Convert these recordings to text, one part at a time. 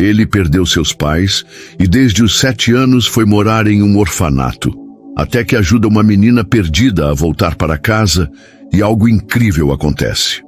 Ele perdeu seus pais e desde os 7 anos foi morar em um orfanato, até que ajuda uma menina perdida a voltar para casa e algo incrível acontece.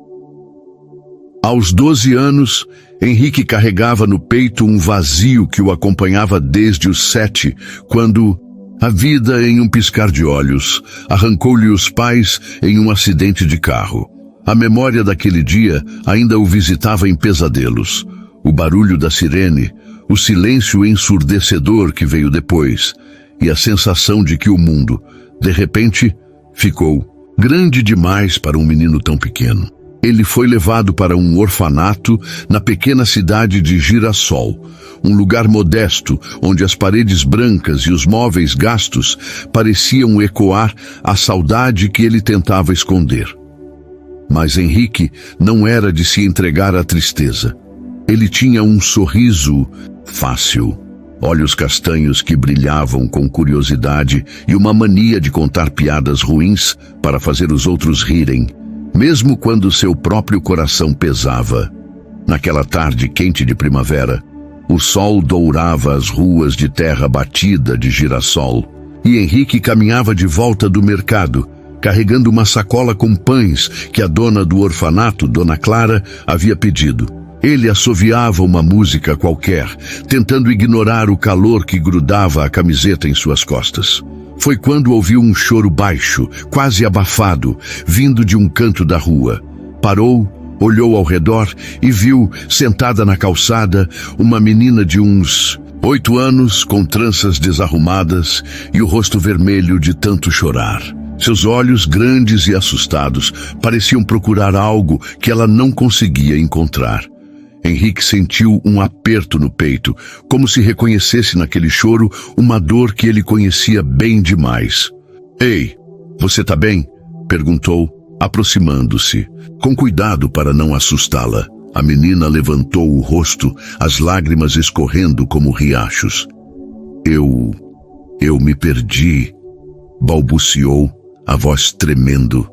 Aos 12 anos, Henrique carregava no peito um vazio que o acompanhava desde os 7, quando a vida, em um piscar de olhos, arrancou-lhe os pais em um acidente de carro. A memória daquele dia ainda o visitava em pesadelos. O barulho da sirene, o silêncio ensurdecedor que veio depois, e a sensação de que o mundo, de repente, ficou grande demais para um menino tão pequeno. Ele foi levado para um orfanato na pequena cidade de Girassol, um lugar modesto onde as paredes brancas e os móveis gastos pareciam ecoar a saudade que ele tentava esconder. Mas Henrique não era de se entregar à tristeza. Ele tinha um sorriso fácil, olhos castanhos que brilhavam com curiosidade e uma mania de contar piadas ruins para fazer os outros rirem, mesmo quando seu próprio coração pesava. Naquela tarde quente de primavera, o sol dourava as ruas de terra batida de Girassol, e Henrique caminhava de volta do mercado, carregando uma sacola com pães que a dona do orfanato, Dona Clara, havia pedido. Ele assoviava uma música qualquer, tentando ignorar o calor que grudava a camiseta em suas costas. Foi quando ouviu um choro baixo, quase abafado, vindo de um canto da rua. Parou, olhou ao redor e viu, sentada na calçada, uma menina de uns 8 anos, com tranças desarrumadas e o rosto vermelho de tanto chorar. Seus olhos, grandes e assustados, pareciam procurar algo que ela não conseguia encontrar. Henrique sentiu um aperto no peito, como se reconhecesse naquele choro uma dor que ele conhecia bem demais. "Ei, você tá bem?" perguntou, aproximando-se, com cuidado para não assustá-la. A menina levantou o rosto, as lágrimas escorrendo como riachos. Eu me perdi", balbuciou, a voz tremendo.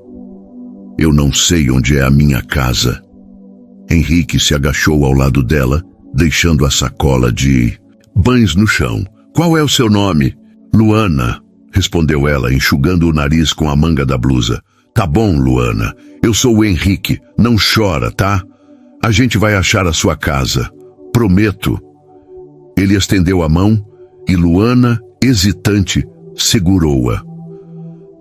"Eu não sei onde é a minha casa." Henrique se agachou ao lado dela, deixando a sacola de pães no chão. "Qual é o seu nome?" "Luana", respondeu ela, enxugando o nariz com a manga da blusa. "Tá bom, Luana. Eu sou o Henrique. Não chora, tá? A gente vai achar a sua casa. Prometo." Ele estendeu a mão e Luana, hesitante, segurou-a.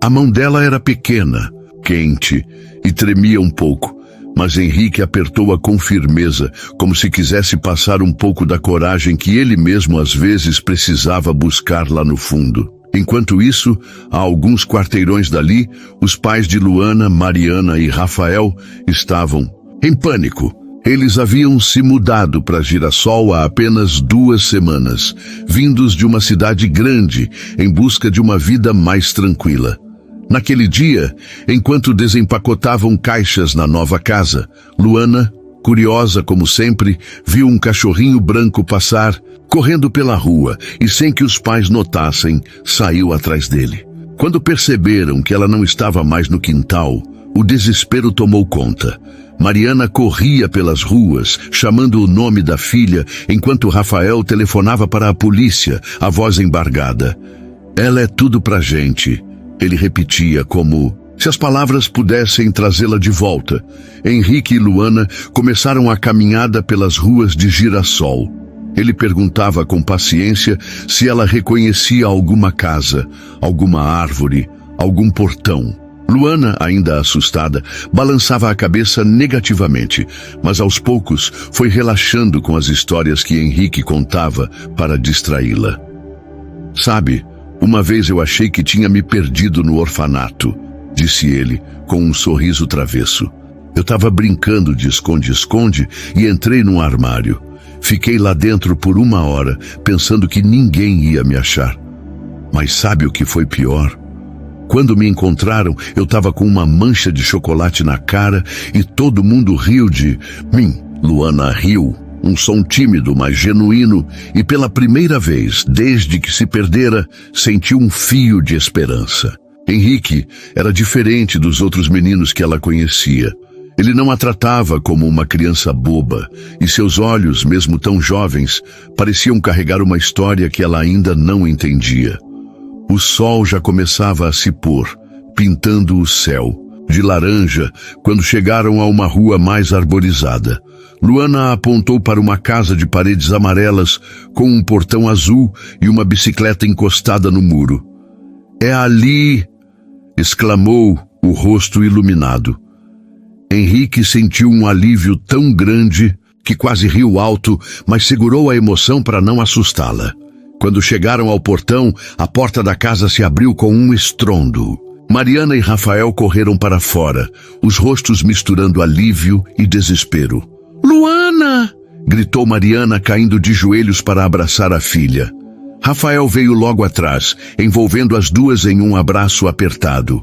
A mão dela era pequena, quente e tremia um pouco. Mas Henrique apertou-a com firmeza, como se quisesse passar um pouco da coragem que ele mesmo às vezes precisava buscar lá no fundo. Enquanto isso, a alguns quarteirões dali, os pais de Luana, Mariana e Rafael estavam em pânico. Eles haviam se mudado para Girassol há apenas 2 semanas, vindos de uma cidade grande, em busca de uma vida mais tranquila. Naquele dia, enquanto desempacotavam caixas na nova casa, Luana, curiosa como sempre, viu um cachorrinho branco passar, correndo pela rua, e sem que os pais notassem, saiu atrás dele. Quando perceberam que ela não estava mais no quintal, o desespero tomou conta. Mariana corria pelas ruas, chamando o nome da filha, enquanto Rafael telefonava para a polícia, a voz embargada. "Ela é tudo pra gente", ele repetia como se as palavras pudessem trazê-la de volta. Henrique e Luana começaram a caminhada pelas ruas de Girassol. Ele perguntava com paciência se ela reconhecia alguma casa, alguma árvore, algum portão. Luana, ainda assustada, balançava a cabeça negativamente, mas aos poucos foi relaxando com as histórias que Henrique contava para distraí-la. "Sabe, uma vez eu achei que tinha me perdido no orfanato", disse ele, com um sorriso travesso. "Eu estava brincando de esconde-esconde e entrei num armário. Fiquei lá dentro por 1 hora, pensando que ninguém ia me achar. Mas sabe o que foi pior? Quando me encontraram, eu estava com uma mancha de chocolate na cara e todo mundo riu de mim." Luana riu, um som tímido, mas genuíno, e pela primeira vez, desde que se perdera, sentiu um fio de esperança. Henrique era diferente dos outros meninos que ela conhecia. Ele não a tratava como uma criança boba, e seus olhos, mesmo tão jovens, pareciam carregar uma história que ela ainda não entendia. O sol já começava a se pôr, pintando o céu de laranja quando chegaram a uma rua mais arborizada. Luana apontou para uma casa de paredes amarelas com um portão azul e uma bicicleta encostada no muro. "É ali!" exclamou, o rosto iluminado. Henrique sentiu um alívio tão grande que quase riu alto, mas segurou a emoção para não assustá-la. Quando chegaram ao portão, a porta da casa se abriu com um estrondo. Mariana e Rafael correram para fora, os rostos misturando alívio e desespero. "Luana!" gritou Mariana, caindo de joelhos para abraçar a filha. Rafael veio logo atrás, envolvendo as duas em um abraço apertado.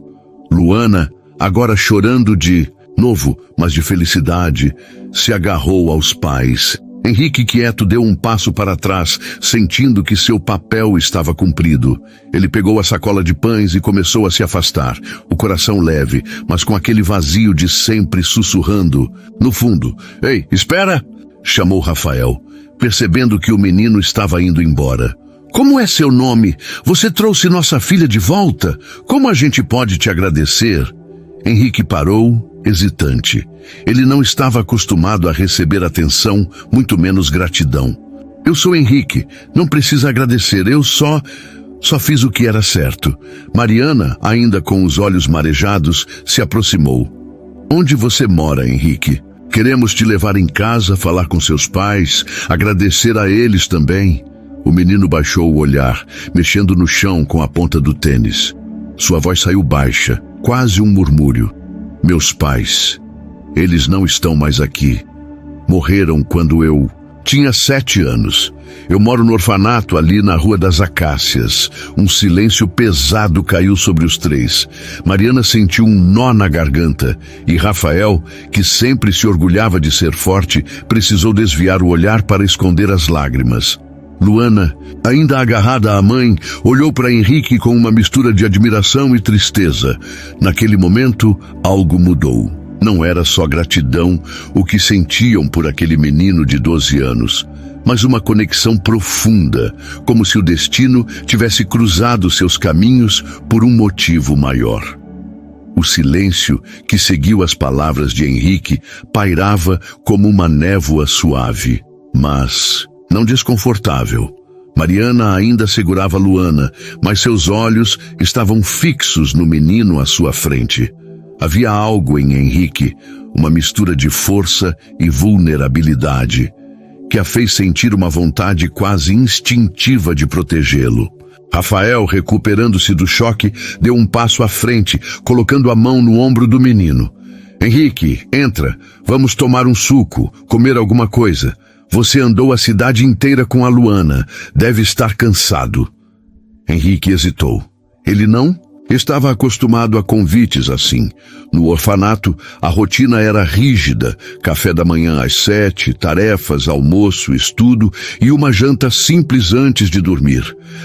Luana, agora chorando de novo, mas de felicidade, se agarrou aos pais. Henrique, quieto, deu um passo para trás, sentindo que seu papel estava cumprido. Ele pegou a sacola de pães e começou a se afastar, o coração leve, mas com aquele vazio de sempre sussurrando. No fundo, "Ei, espera!" chamou Rafael, percebendo que o menino estava indo embora. "Como é seu nome? Você trouxe nossa filha de volta? Como a gente pode te agradecer?" Henrique parou, hesitante. Ele não estava acostumado a receber atenção, muito menos gratidão. "Eu sou Henrique, não precisa agradecer, eu só fiz o que era certo." Mariana, ainda com os olhos marejados, se aproximou. "Onde você mora, Henrique? Queremos te levar em casa, falar com seus pais, agradecer a eles também." O menino baixou o olhar, mexendo no chão com a ponta do tênis. Sua voz saiu baixa, quase um murmúrio. "Meus pais, eles não estão mais aqui. Morreram quando eu tinha 7 anos. Eu moro no orfanato ali na Rua das Acácias." Um silêncio pesado caiu sobre os três. Mariana sentiu um nó na garganta e Rafael, que sempre se orgulhava de ser forte, precisou desviar o olhar para esconder as lágrimas. Luana, ainda agarrada à mãe, olhou para Henrique com uma mistura de admiração e tristeza. Naquele momento, algo mudou. Não era só gratidão o que sentiam por aquele menino de 12 anos, mas uma conexão profunda, como se o destino tivesse cruzado seus caminhos por um motivo maior. O silêncio que seguiu as palavras de Henrique pairava como uma névoa suave, mas não desconfortável. Mariana ainda segurava Luana, mas seus olhos estavam fixos no menino à sua frente. Havia algo em Henrique, uma mistura de força e vulnerabilidade, que a fez sentir uma vontade quase instintiva de protegê-lo. Rafael, recuperando-se do choque, deu um passo à frente, colocando a mão no ombro do menino. "Henrique, entra, vamos tomar um suco, comer alguma coisa. Você andou a cidade inteira com a Luana, deve estar cansado." Henrique hesitou. Ele não estava acostumado a convites assim. No orfanato, a rotina era rígida: café da manhã às 7, tarefas, almoço, estudo e uma janta simples antes de dormir.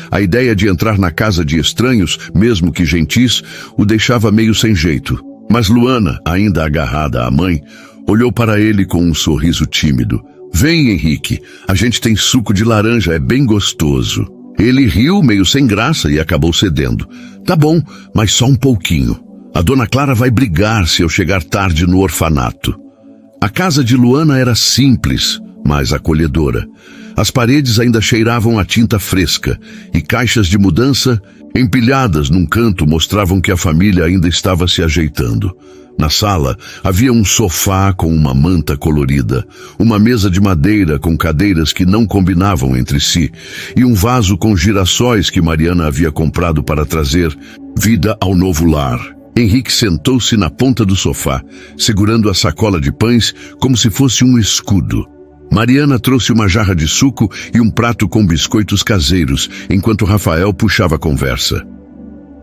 A ideia de entrar na casa de estranhos, mesmo que gentis, o deixava meio sem jeito. Mas Luana, ainda agarrada à mãe, olhou para ele com um sorriso tímido. "Vem, Henrique, a gente tem suco de laranja, é bem gostoso." Ele riu meio sem graça e acabou cedendo. "Tá bom, mas só um pouquinho. A dona Clara vai brigar se eu chegar tarde no orfanato." A casa de Luana era simples, mas acolhedora. As paredes ainda cheiravam a tinta fresca e caixas de mudança empilhadas num canto mostravam que a família ainda estava se ajeitando. Na sala, havia um sofá com uma manta colorida, uma mesa de madeira com cadeiras que não combinavam entre si, e um vaso com girassóis que Mariana havia comprado para trazer vida ao novo lar. Henrique sentou-se na ponta do sofá, segurando a sacola de pães como se fosse um escudo. Mariana trouxe uma jarra de suco e um prato com biscoitos caseiros, enquanto Rafael puxava a conversa.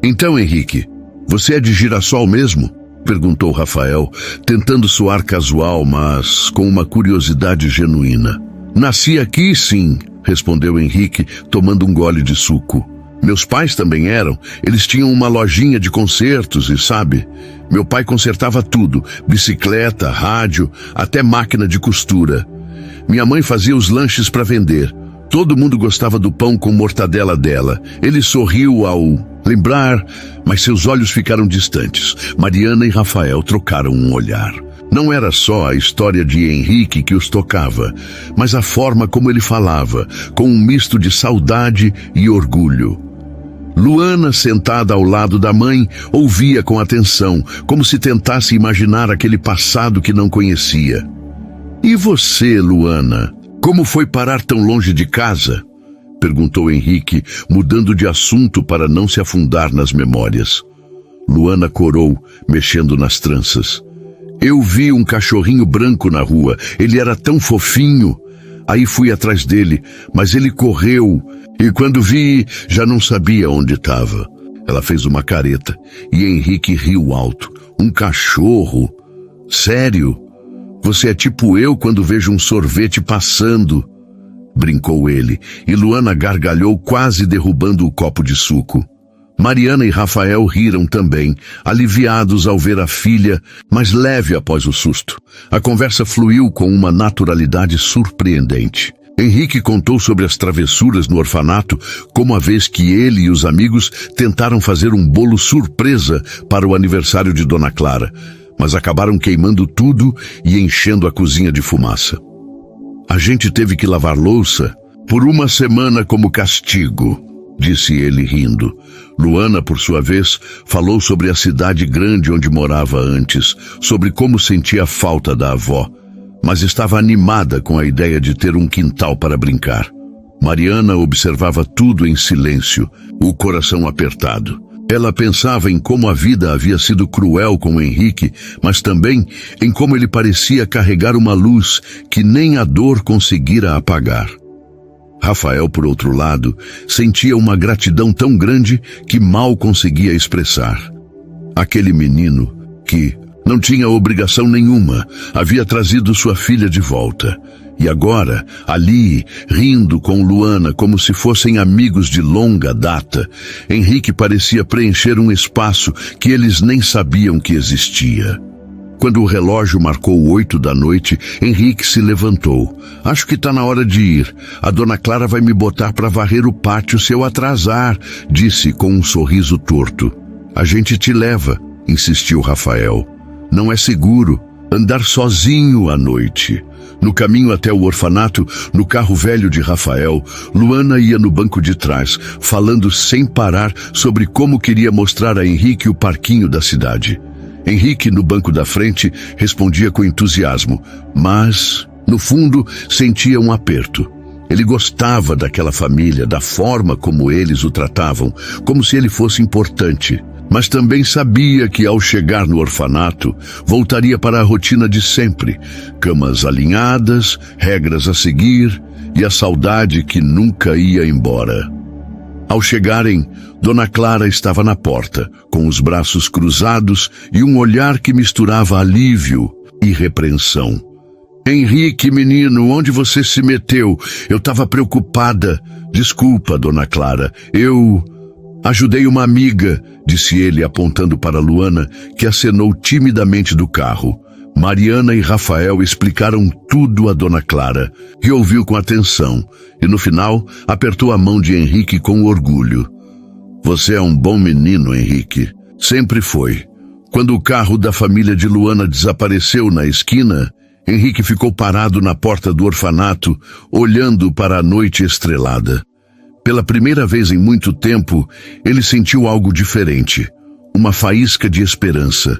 "Então, Henrique, você é de Girassol mesmo?" perguntou Rafael, tentando soar casual, mas com uma curiosidade genuína. "Nasci aqui, sim", respondeu Henrique, tomando um gole de suco. Meus pais também eram. Eles tinham uma lojinha de consertos e, sabe, meu pai consertava tudo, bicicleta, rádio, até máquina de costura. Minha mãe fazia os lanches para vender. Todo mundo gostava do pão com mortadela dela. Ele sorriu ao lembrar, mas seus olhos ficaram distantes. Mariana e Rafael trocaram um olhar. Não era só a história de Henrique que os tocava, mas a forma como ele falava, com um misto de saudade e orgulho. Luana, sentada ao lado da mãe, ouvia com atenção, como se tentasse imaginar aquele passado que não conhecia. E você, Luana, como foi parar tão longe de casa? Perguntou Henrique, mudando de assunto para não se afundar nas memórias. Luana corou, mexendo nas tranças. Eu vi um cachorrinho branco na rua. Ele era tão fofinho. Aí fui atrás dele, mas ele correu. E quando vi, já não sabia onde estava. Ela fez uma careta e Henrique riu alto. Um cachorro? Sério? Você é tipo eu quando vejo um sorvete passando. Brincou ele, e Luana gargalhou, quase derrubando o copo de suco. Mariana e Rafael riram também, aliviados ao ver a filha, mas leve após o susto. A conversa fluiu com uma naturalidade surpreendente. Henrique contou sobre as travessuras no orfanato, como a vez que ele e os amigos tentaram fazer um bolo surpresa para o aniversário de Dona Clara, mas acabaram queimando tudo e enchendo a cozinha de fumaça. A gente teve que lavar louça por uma semana como castigo, disse ele rindo. Luana, por sua vez, falou sobre a cidade grande onde morava antes, sobre como sentia falta da avó, mas estava animada com a ideia de ter um quintal para brincar. Mariana observava tudo em silêncio, o coração apertado. Ela pensava em como a vida havia sido cruel com Henrique, mas também em como ele parecia carregar uma luz que nem a dor conseguira apagar. Rafael, por outro lado, sentia uma gratidão tão grande que mal conseguia expressar. Aquele menino, que não tinha obrigação nenhuma, havia trazido sua filha de volta. E agora, ali, rindo com Luana como se fossem amigos de longa data, Henrique parecia preencher um espaço que eles nem sabiam que existia. Quando o relógio marcou 8 da noite, Henrique se levantou. Acho que está na hora de ir. A Dona Clara vai me botar para varrer o pátio se eu atrasar, disse com um sorriso torto. A gente te leva, insistiu Rafael. Não é seguro andar sozinho à noite. No caminho até o orfanato, no carro velho de Rafael, Luana ia no banco de trás, falando sem parar sobre como queria mostrar a Henrique o parquinho da cidade. Henrique, no banco da frente, respondia com entusiasmo, mas, no fundo, sentia um aperto. Ele gostava daquela família, da forma como eles o tratavam, como se ele fosse importante. Mas também sabia que, ao chegar no orfanato, voltaria para a rotina de sempre. Camas alinhadas, regras a seguir e a saudade que nunca ia embora. Ao chegarem, Dona Clara estava na porta, com os braços cruzados e um olhar que misturava alívio e repreensão. Henrique, menino, onde você se meteu? Eu estava preocupada. Desculpa, Dona Clara, eu ajudei uma amiga, disse ele apontando para Luana, que acenou timidamente do carro. Mariana e Rafael explicaram tudo a Dona Clara, que ouviu com atenção, e no final apertou a mão de Henrique com orgulho. Você é um bom menino, Henrique. Sempre foi. Quando o carro da família de Luana desapareceu na esquina, Henrique ficou parado na porta do orfanato, olhando para a noite estrelada. Pela primeira vez em muito tempo, ele sentiu algo diferente, uma faísca de esperança.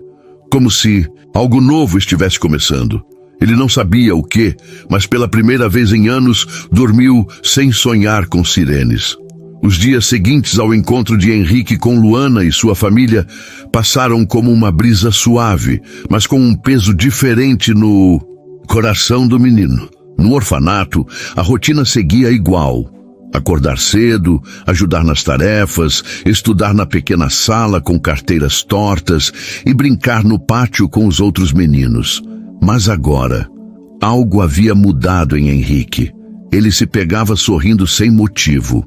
Como se algo novo estivesse começando. Ele não sabia o que, mas pela primeira vez em anos, dormiu sem sonhar com sirenes. Os dias seguintes ao encontro de Henrique com Luana e sua família passaram como uma brisa suave, mas com um peso diferente no coração do menino. No orfanato, a rotina seguia igual. Acordar cedo, ajudar nas tarefas, estudar na pequena sala com carteiras tortas e brincar no pátio com os outros meninos. Mas agora, algo havia mudado em Henrique. Ele se pegava sorrindo sem motivo,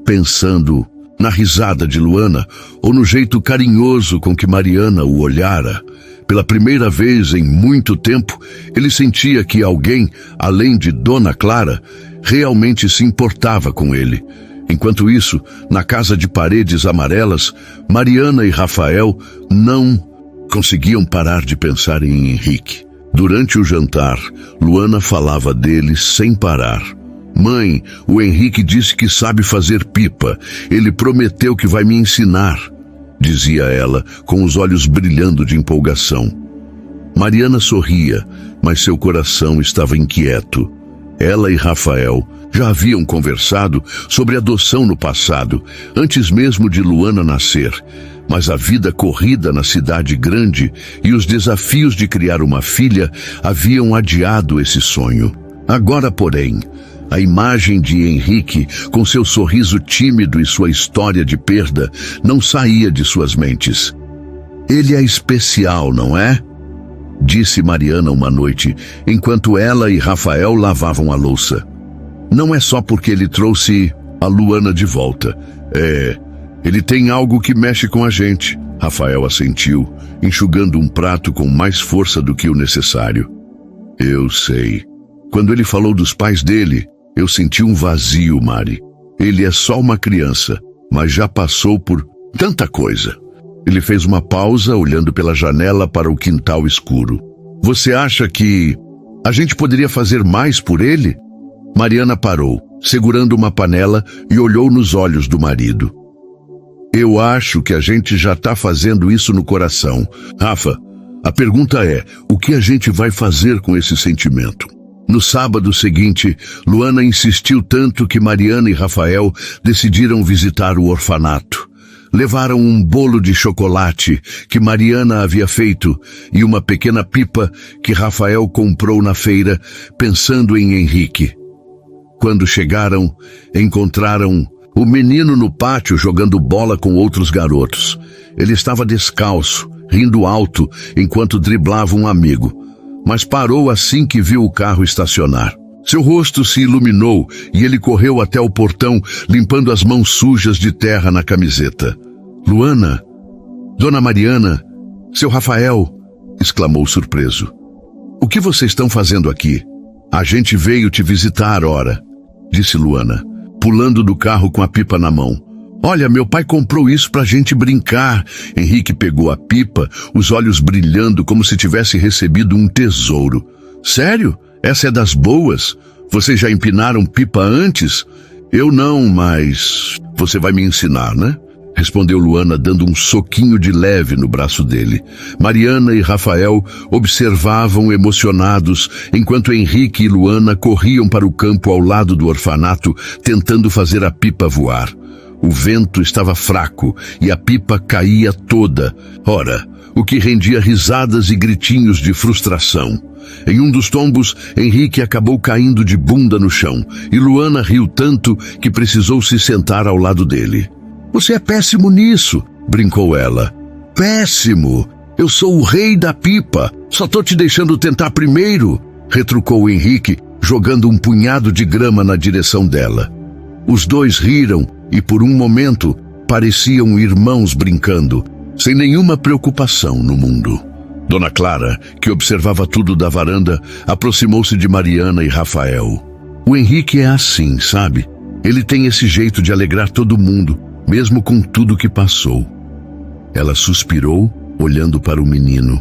pensando, na risada de Luana ou no jeito carinhoso com que Mariana o olhara. Pela primeira vez em muito tempo, ele sentia que alguém, além de Dona Clara, realmente se importava com ele. Enquanto isso, na casa de paredes amarelas, Mariana e Rafael não conseguiam parar de pensar em Henrique. Durante o jantar, Luana falava dele sem parar. Mãe, o Henrique disse que sabe fazer pipa. Ele prometeu que vai me ensinar, dizia ela, com os olhos brilhando de empolgação. Mariana sorria, mas seu coração estava inquieto. Ela e Rafael já haviam conversado sobre adoção no passado, antes mesmo de Luana nascer. Mas a vida corrida na cidade grande e os desafios de criar uma filha haviam adiado esse sonho. Agora, porém, a imagem de Henrique, com seu sorriso tímido e sua história de perda, não saía de suas mentes. Ele é especial, não é? Disse Mariana uma noite, enquanto ela e Rafael lavavam a louça. Não é só porque ele trouxe a Luana de volta. Ele tem algo que mexe com a gente, Rafael assentiu, enxugando um prato com mais força do que o necessário. Eu sei. Quando ele falou dos pais dele, eu senti um vazio, Mari. Ele é só uma criança, mas já passou por tanta coisa. Ele fez uma pausa, olhando pela janela para o quintal escuro. Você acha que a gente poderia fazer mais por ele? Mariana parou, segurando uma panela, e olhou nos olhos do marido. Eu acho que a gente já está fazendo isso no coração. Rafa, a pergunta é, o que a gente vai fazer com esse sentimento? No sábado seguinte, Luana insistiu tanto que Mariana e Rafael decidiram visitar o orfanato. Levaram um bolo de chocolate que Mariana havia feito e uma pequena pipa que Rafael comprou na feira, pensando em Henrique. Quando chegaram, encontraram o menino no pátio jogando bola com outros garotos. Ele estava descalço, rindo alto, enquanto driblava um amigo. Mas parou assim que viu o carro estacionar. Seu rosto se iluminou e ele correu até o portão, limpando as mãos sujas de terra na camiseta. Luana, Dona Mariana, seu Rafael, exclamou surpreso. O que vocês estão fazendo aqui? A gente veio te visitar, ora, disse Luana, pulando do carro com a pipa na mão. Olha, meu pai comprou isso pra gente brincar. Henrique pegou a pipa, os olhos brilhando como se tivesse recebido um tesouro. Sério? Essa é das boas? Vocês já empinaram pipa antes? Eu não, mas você vai me ensinar, né? Respondeu Luana, dando um soquinho de leve no braço dele. Mariana e Rafael observavam emocionados, enquanto Henrique e Luana corriam para o campo ao lado do orfanato, tentando fazer a pipa voar. O vento estava fraco e a pipa caía toda. Ora, o que rendia risadas e gritinhos de frustração. Em um dos tombos, Henrique acabou caindo de bunda no chão, e Luana riu tanto que precisou se sentar ao lado dele. Você é péssimo nisso, brincou ela. Péssimo! Eu sou o rei da pipa. Só tô te deixando tentar primeiro, retrucou Henrique, jogando um punhado de grama na direção dela. Os dois riram e por um momento pareciam irmãos brincando, sem nenhuma preocupação no mundo. Dona Clara, que observava tudo da varanda, aproximou-se de Mariana e Rafael. O Henrique é assim, sabe? Ele tem esse jeito de alegrar todo mundo, mesmo com tudo que passou. Ela suspirou, olhando para o menino.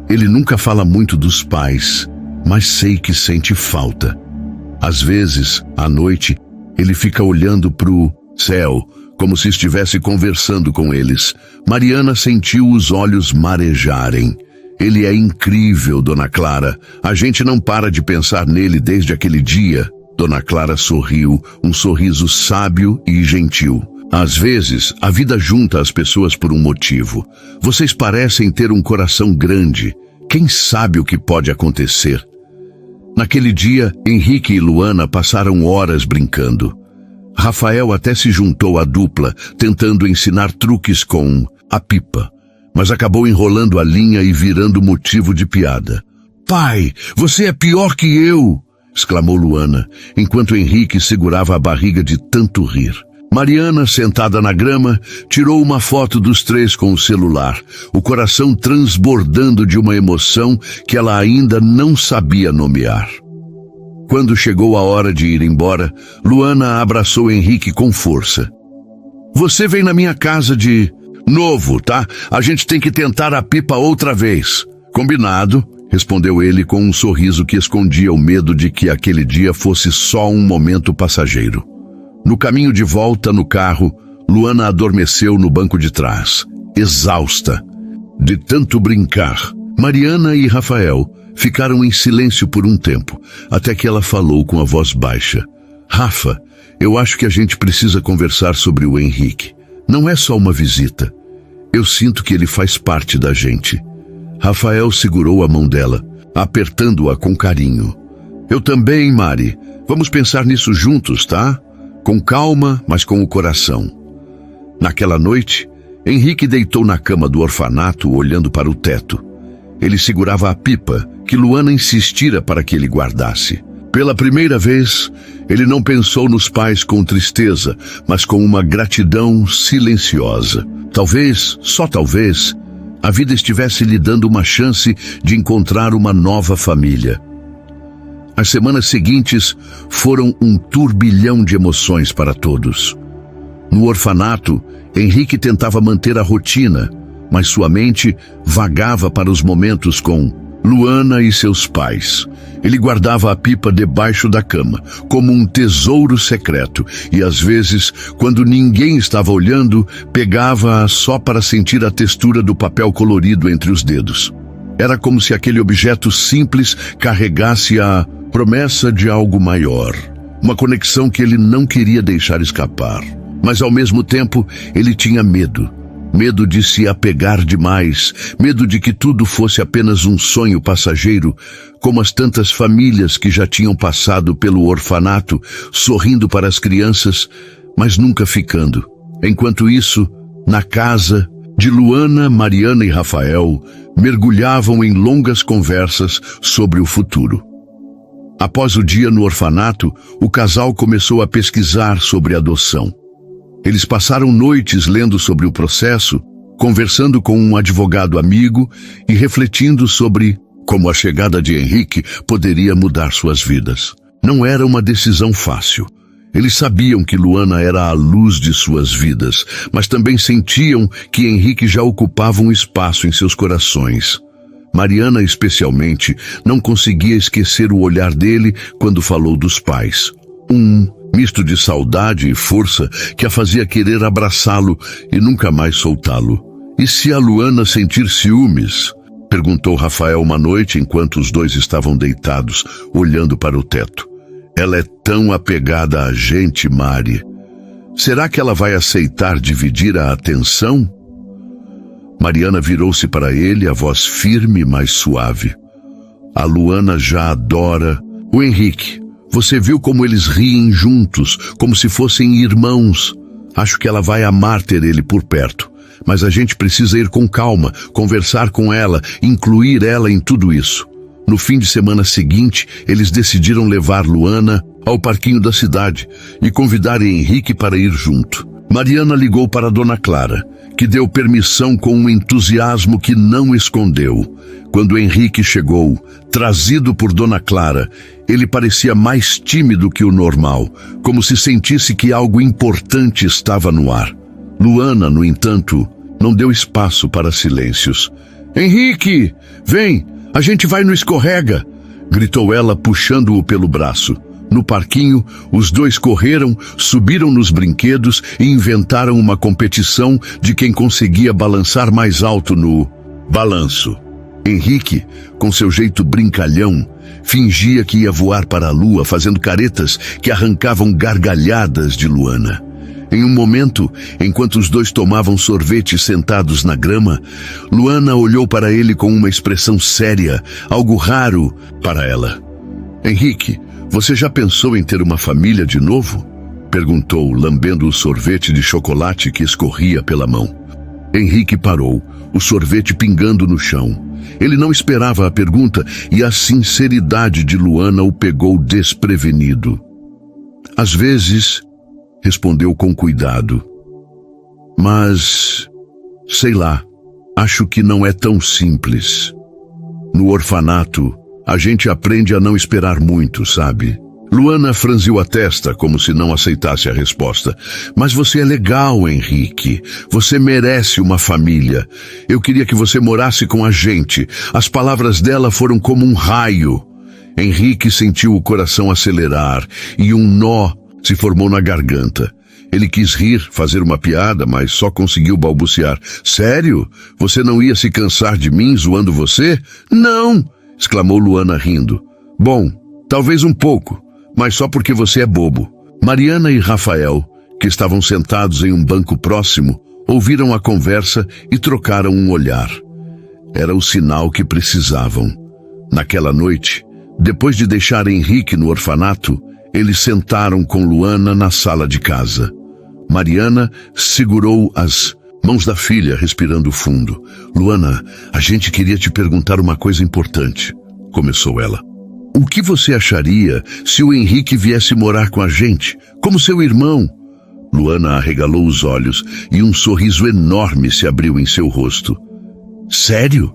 Ele nunca fala muito dos pais, mas sei que sente falta. Às vezes, à noite, ele fica olhando pro céu, como se estivesse conversando com eles. Mariana sentiu os olhos marejarem. Ele é incrível, Dona Clara. A gente não para de pensar nele desde aquele dia. Dona Clara sorriu, um sorriso sábio e gentil. Às vezes, a vida junta as pessoas por um motivo. Vocês parecem ter um coração grande. Quem sabe o que pode acontecer? Naquele dia, Henrique e Luana passaram horas brincando. Rafael até se juntou à dupla, tentando ensinar truques com a pipa, mas acabou enrolando a linha e virando motivo de piada. Pai, você é pior que eu! Exclamou Luana, enquanto Henrique segurava a barriga de tanto rir. Mariana, sentada na grama, tirou uma foto dos três com o celular, o coração transbordando de uma emoção que ela ainda não sabia nomear. Quando chegou a hora de ir embora, Luana abraçou Henrique com força. Você vem na minha casa de novo, tá? A gente tem que tentar a pipa outra vez. Combinado, respondeu ele com um sorriso que escondia o medo de que aquele dia fosse só um momento passageiro. No caminho de volta no carro, Luana adormeceu no banco de trás, exausta. De tanto brincar, Mariana e Rafael ficaram em silêncio por um tempo, até que ela falou com a voz baixa. Rafa, eu acho que a gente precisa conversar sobre o Henrique. Não é só uma visita. Eu sinto que ele faz parte da gente. Rafael segurou a mão dela, apertando-a com carinho. Eu também, Mari. Vamos pensar nisso juntos, tá? Com calma, mas com o coração. Naquela noite, Henrique deitou na cama do orfanato olhando para o teto. Ele segurava a pipa que Luana insistira para que ele guardasse. Pela primeira vez, ele não pensou nos pais com tristeza, mas com uma gratidão silenciosa. Talvez, só talvez, a vida estivesse lhe dando uma chance de encontrar uma nova família. As semanas seguintes foram um turbilhão de emoções para todos. No orfanato, Henrique tentava manter a rotina, mas sua mente vagava para os momentos com Luana e seus pais. Ele guardava a pipa debaixo da cama, como um tesouro secreto, e às vezes, quando ninguém estava olhando, pegava-a só para sentir a textura do papel colorido entre os dedos. Era como se aquele objeto simples carregasse a promessa de algo maior, uma conexão que ele não queria deixar escapar. Mas ao mesmo tempo, ele tinha medo. Medo de se apegar demais, medo de que tudo fosse apenas um sonho passageiro, como as tantas famílias que já tinham passado pelo orfanato, sorrindo para as crianças, mas nunca ficando. Enquanto isso, na casa de Luana, Mariana e Rafael, mergulhavam em longas conversas sobre o futuro. Após o dia no orfanato, o casal começou a pesquisar sobre adoção. Eles passaram noites lendo sobre o processo, conversando com um advogado amigo e refletindo sobre como a chegada de Henrique poderia mudar suas vidas. Não era uma decisão fácil. Eles sabiam que Luana era a luz de suas vidas, mas também sentiam que Henrique já ocupava um espaço em seus corações. Mariana, especialmente, não conseguia esquecer o olhar dele quando falou dos pais. Misto de saudade e força que a fazia querer abraçá-lo e nunca mais soltá-lo. E se a Luana sentir ciúmes? Perguntou Rafael uma noite enquanto os dois estavam deitados, olhando para o teto. Ela é tão apegada a gente, Mari. Será que ela vai aceitar dividir a atenção? Mariana virou-se para ele, a voz firme, mas suave. A Luana já adora o Henrique. Você viu como eles riem juntos, como se fossem irmãos. Acho que ela vai amar ter ele por perto. Mas a gente precisa ir com calma, conversar com ela, incluir ela em tudo isso. No fim de semana seguinte, eles decidiram levar Luana ao parquinho da cidade e convidar Henrique para ir junto. Mariana ligou para Dona Clara, que deu permissão com um entusiasmo que não escondeu. Quando Henrique chegou, trazido por Dona Clara, ele parecia mais tímido que o normal, como se sentisse que algo importante estava no ar. Luana, no entanto, não deu espaço para silêncios. Henrique, vem, a gente vai no escorrega, gritou ela puxando-o pelo braço. No parquinho, os dois correram, subiram nos brinquedos e inventaram uma competição de quem conseguia balançar mais alto no balanço. Henrique, com seu jeito brincalhão, fingia que ia voar para a lua, fazendo caretas que arrancavam gargalhadas de Luana. Em um momento, enquanto os dois tomavam sorvete sentados na grama, Luana olhou para ele com uma expressão séria, algo raro para ela. Henrique, você já pensou em ter uma família de novo? Perguntou, lambendo o sorvete de chocolate que escorria pela mão. Henrique parou, o sorvete pingando no chão. Ele não esperava a pergunta e a sinceridade de Luana o pegou desprevenido. Às vezes, respondeu com cuidado. Mas, sei lá, acho que não é tão simples. No orfanato, a gente aprende a não esperar muito, sabe? Luana franziu a testa como se não aceitasse a resposta. Mas você é legal, Henrique. Você merece uma família. Eu queria que você morasse com a gente. As palavras dela foram como um raio. Henrique sentiu o coração acelerar e um nó se formou na garganta. Ele quis rir, fazer uma piada, mas só conseguiu balbuciar. Sério? Você não ia se cansar de mim zoando você? Não! Exclamou Luana rindo. Bom, talvez um pouco. Mas só porque você é bobo. Mariana e Rafael, que estavam sentados em um banco próximo, ouviram a conversa e trocaram um olhar. Era o sinal que precisavam. Naquela noite, depois de deixar Henrique no orfanato, eles sentaram com Luana na sala de casa. Mariana segurou as mãos da filha, respirando fundo. Luana, a gente queria te perguntar uma coisa importante, começou ela. O que você acharia se o Henrique viesse morar com a gente, como seu irmão? Luana arregalou os olhos e um sorriso enorme se abriu em seu rosto. Sério?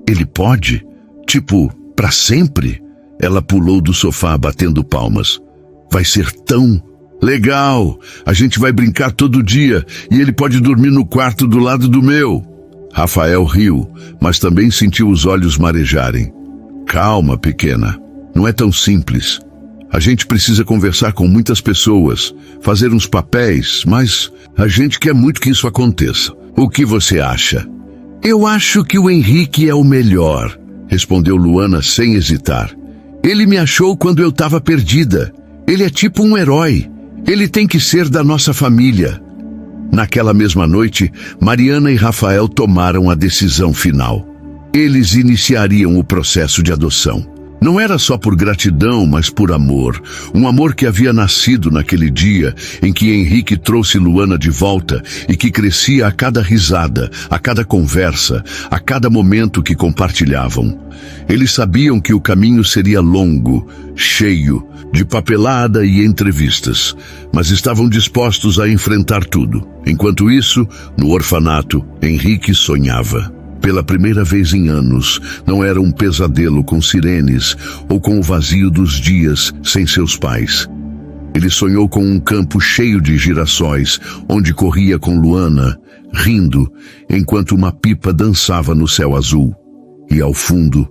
Ele pode? Tipo, pra sempre? Ela pulou do sofá batendo palmas. Vai ser tão legal! A gente vai brincar todo dia e ele pode dormir no quarto do lado do meu. Rafael riu, mas também sentiu os olhos marejarem. Calma, pequena. Não é tão simples. A gente precisa conversar com muitas pessoas, fazer uns papéis, mas a gente quer muito que isso aconteça. O que você acha? Eu acho que o Henrique é o melhor, respondeu Luana sem hesitar. Ele me achou quando eu estava perdida. Ele é tipo um herói. Ele tem que ser da nossa família. Naquela mesma noite, Mariana e Rafael tomaram a decisão final. Eles iniciariam o processo de adoção. Não era só por gratidão, mas por amor. Um amor que havia nascido naquele dia em que Henrique trouxe Luana de volta e que crescia a cada risada, a cada conversa, a cada momento que compartilhavam. Eles sabiam que o caminho seria longo, cheio de papelada e entrevistas, mas estavam dispostos a enfrentar tudo. Enquanto isso, no orfanato, Henrique sonhava. Pela primeira vez em anos, não era um pesadelo com sirenes ou com o vazio dos dias sem seus pais. Ele sonhou com um campo cheio de girassóis, onde corria com Luana, rindo, enquanto uma pipa dançava no céu azul. E ao fundo,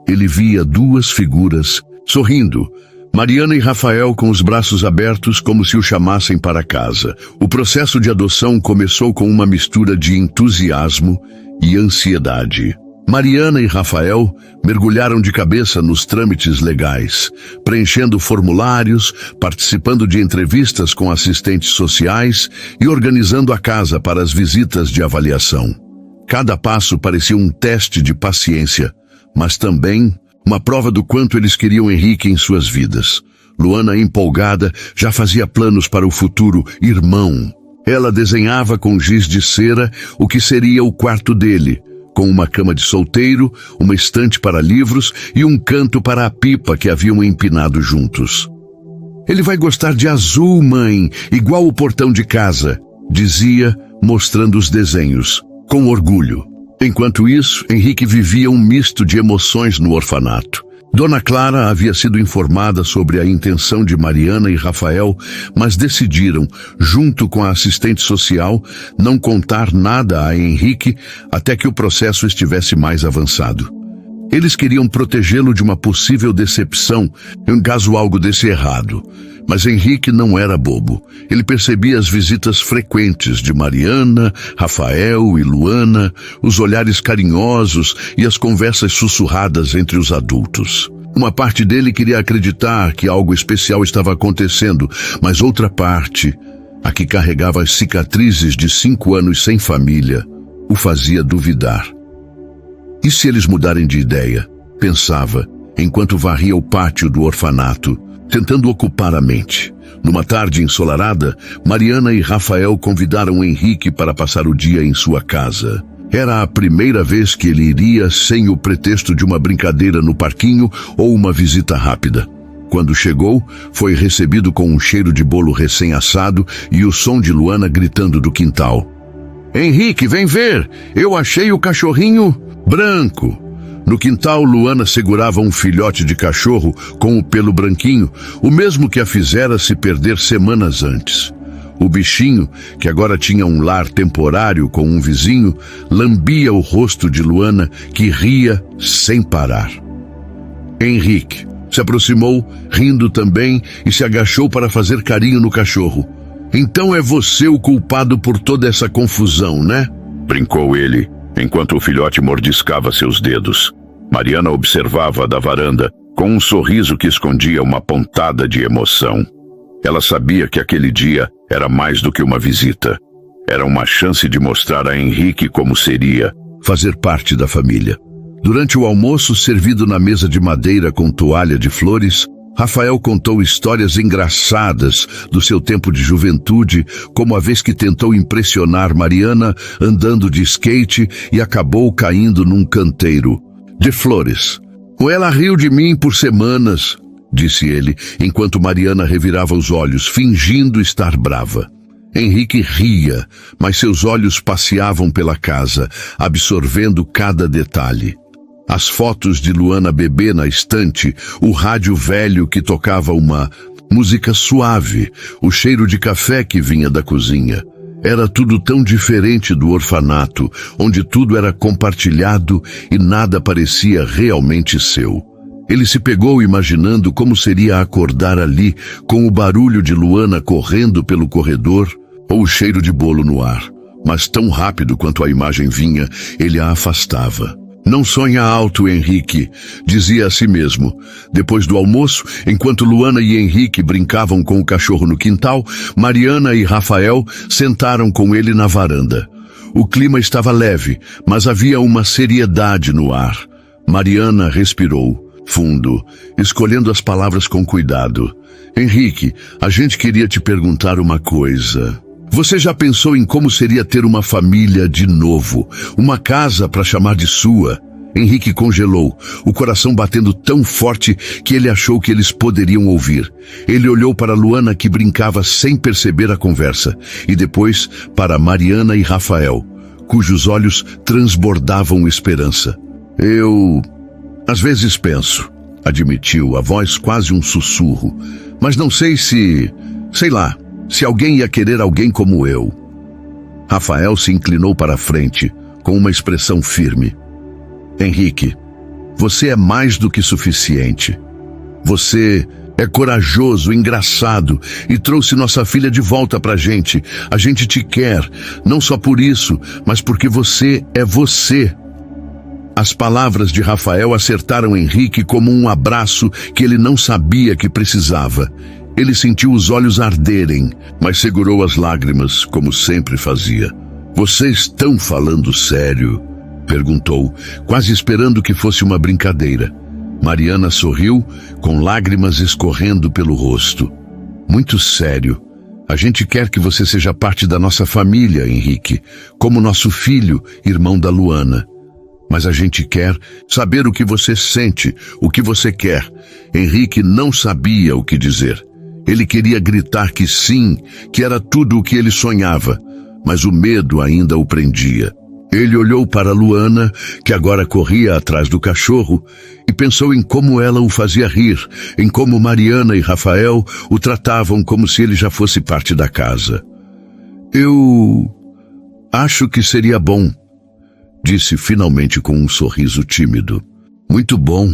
ele via duas figuras, sorrindo, Mariana e Rafael com os braços abertos como se o chamassem para casa. O processo de adoção começou com uma mistura de entusiasmo e ansiedade. Mariana e Rafael mergulharam de cabeça nos trâmites legais, preenchendo formulários, participando de entrevistas com assistentes sociais e organizando a casa para as visitas de avaliação. Cada passo parecia um teste de paciência, mas também uma prova do quanto eles queriam Henrique em suas vidas. Luana, empolgada, já fazia planos para o futuro irmão. Ela desenhava com giz de cera o que seria o quarto dele, com uma cama de solteiro, uma estante para livros e um canto para a pipa que haviam empinado juntos. Ele vai gostar de azul, mãe, igual o portão de casa, dizia, mostrando os desenhos, com orgulho. Enquanto isso, Henrique vivia um misto de emoções no orfanato. Dona Clara havia sido informada sobre a intenção de Mariana e Rafael, mas decidiram, junto com a assistente social, não contar nada a Henrique até que o processo estivesse mais avançado. Eles queriam protegê-lo de uma possível decepção em caso algo desse errado. Mas Henrique não era bobo. Ele percebia as visitas frequentes de Mariana, Rafael e Luana, os olhares carinhosos e as conversas sussurradas entre os adultos. Uma parte dele queria acreditar que algo especial estava acontecendo, mas outra parte, a que carregava as cicatrizes de 5 anos sem família, o fazia duvidar. E se eles mudarem de ideia? Pensava, enquanto varria o pátio do orfanato, tentando ocupar a mente. Numa tarde ensolarada, Mariana e Rafael convidaram Henrique para passar o dia em sua casa. Era a primeira vez que ele iria sem o pretexto de uma brincadeira no parquinho ou uma visita rápida. Quando chegou, foi recebido com um cheiro de bolo recém-assado e o som de Luana gritando do quintal. Henrique, vem ver! Eu achei o cachorrinho branco! No quintal, Luana segurava um filhote de cachorro com o pelo branquinho, o mesmo que a fizera se perder semanas antes. O bichinho, que agora tinha um lar temporário com um vizinho, lambia o rosto de Luana, que ria sem parar. Henrique se aproximou, rindo também, e se agachou para fazer carinho no cachorro. Então é você o culpado por toda essa confusão, né? Brincou ele, enquanto o filhote mordiscava seus dedos. Mariana observava da varanda, com um sorriso que escondia uma pontada de emoção. Ela sabia que aquele dia era mais do que uma visita. Era uma chance de mostrar a Henrique como seria fazer parte da família. Durante o almoço, servido na mesa de madeira com toalha de flores, Rafael contou histórias engraçadas do seu tempo de juventude, como a vez que tentou impressionar Mariana andando de skate e acabou caindo num canteiro de flores. Ela riu de mim por semanas, disse ele, enquanto Mariana revirava os olhos, fingindo estar brava. Henrique ria, mas seus olhos passeavam pela casa, absorvendo cada detalhe. As fotos de Luana bebê na estante, o rádio velho que tocava uma música suave, o cheiro de café que vinha da cozinha. Era tudo tão diferente do orfanato, onde tudo era compartilhado e nada parecia realmente seu. Ele se pegou imaginando como seria acordar ali, com o barulho de Luana correndo pelo corredor ou o cheiro de bolo no ar. Mas tão rápido quanto a imagem vinha, ele a afastava. Não sonha alto, Henrique, dizia a si mesmo. Depois do almoço, enquanto Luana e Henrique brincavam com o cachorro no quintal, Mariana e Rafael sentaram com ele na varanda. O clima estava leve, mas havia uma seriedade no ar. Mariana respirou fundo, escolhendo as palavras com cuidado. Henrique, a gente queria te perguntar uma coisa. Você já pensou em como seria ter uma família de novo? Uma casa para chamar de sua? Henrique congelou, o coração batendo tão forte que ele achou que eles poderiam ouvir. Ele olhou para Luana, que brincava sem perceber a conversa, e depois para Mariana e Rafael, cujos olhos transbordavam esperança. Eu, às vezes penso, admitiu, a voz quase um sussurro, mas não sei se alguém ia querer alguém como eu. Rafael se inclinou para a frente, com uma expressão firme. Henrique, você é mais do que suficiente. Você é corajoso, engraçado e trouxe nossa filha de volta pra gente. A gente te quer, não só por isso, mas porque você é você. As palavras de Rafael acertaram Henrique como um abraço que ele não sabia que precisava. Ele sentiu os olhos arderem, mas segurou as lágrimas, como sempre fazia. Vocês estão falando sério? Perguntou, quase esperando que fosse uma brincadeira. Mariana sorriu, com lágrimas escorrendo pelo rosto. Muito sério. A gente quer que você seja parte da nossa família, Henrique, como nosso filho, irmão da Luana. Mas a gente quer saber o que você sente, o que você quer. Henrique não sabia o que dizer. Ele queria gritar que sim, que era tudo o que ele sonhava, mas o medo ainda o prendia. Ele olhou para Luana, que agora corria atrás do cachorro, e pensou em como ela o fazia rir, em como Mariana e Rafael o tratavam como se ele já fosse parte da casa. Eu acho que seria bom, disse finalmente com um sorriso tímido. Muito bom.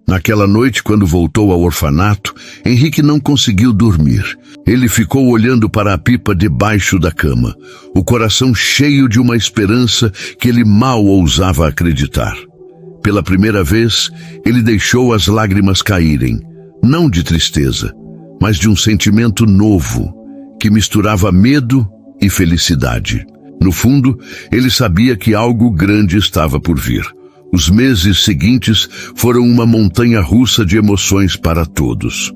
Naquela noite, quando voltou ao orfanato, Henrique não conseguiu dormir. Ele ficou olhando para a pipa debaixo da cama, o coração cheio de uma esperança que ele mal ousava acreditar. Pela primeira vez, ele deixou as lágrimas caírem, não de tristeza, mas de um sentimento novo, que misturava medo e felicidade. No fundo, ele sabia que algo grande estava por vir. Os meses seguintes foram uma montanha-russa de emoções para todos.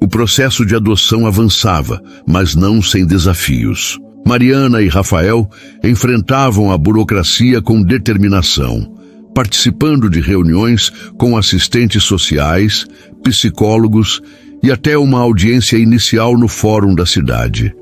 O processo de adoção avançava, mas não sem desafios. Mariana e Rafael enfrentavam a burocracia com determinação, participando de reuniões com assistentes sociais, psicólogos e até uma audiência inicial no fórum da cidade.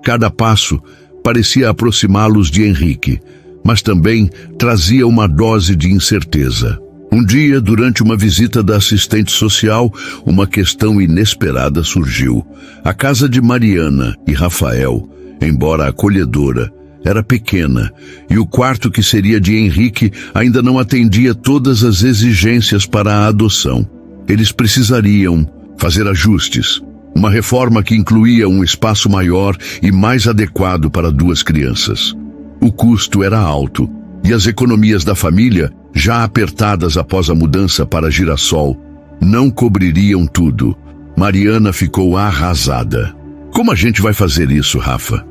Cada passo parecia aproximá-los de Henrique, mas também trazia uma dose de incerteza. Um dia, durante uma visita da assistente social, uma questão inesperada surgiu. A casa de Mariana e Rafael, embora acolhedora, era pequena, e o quarto que seria de Henrique ainda não atendia todas as exigências para a adoção. Eles precisariam fazer ajustes, uma reforma que incluía um espaço maior e mais adequado para 2 crianças. O custo era alto, e as economias da família, já apertadas após a mudança para Girassol, não cobririam tudo. Mariana ficou arrasada. "Como a gente vai fazer isso, Rafa?"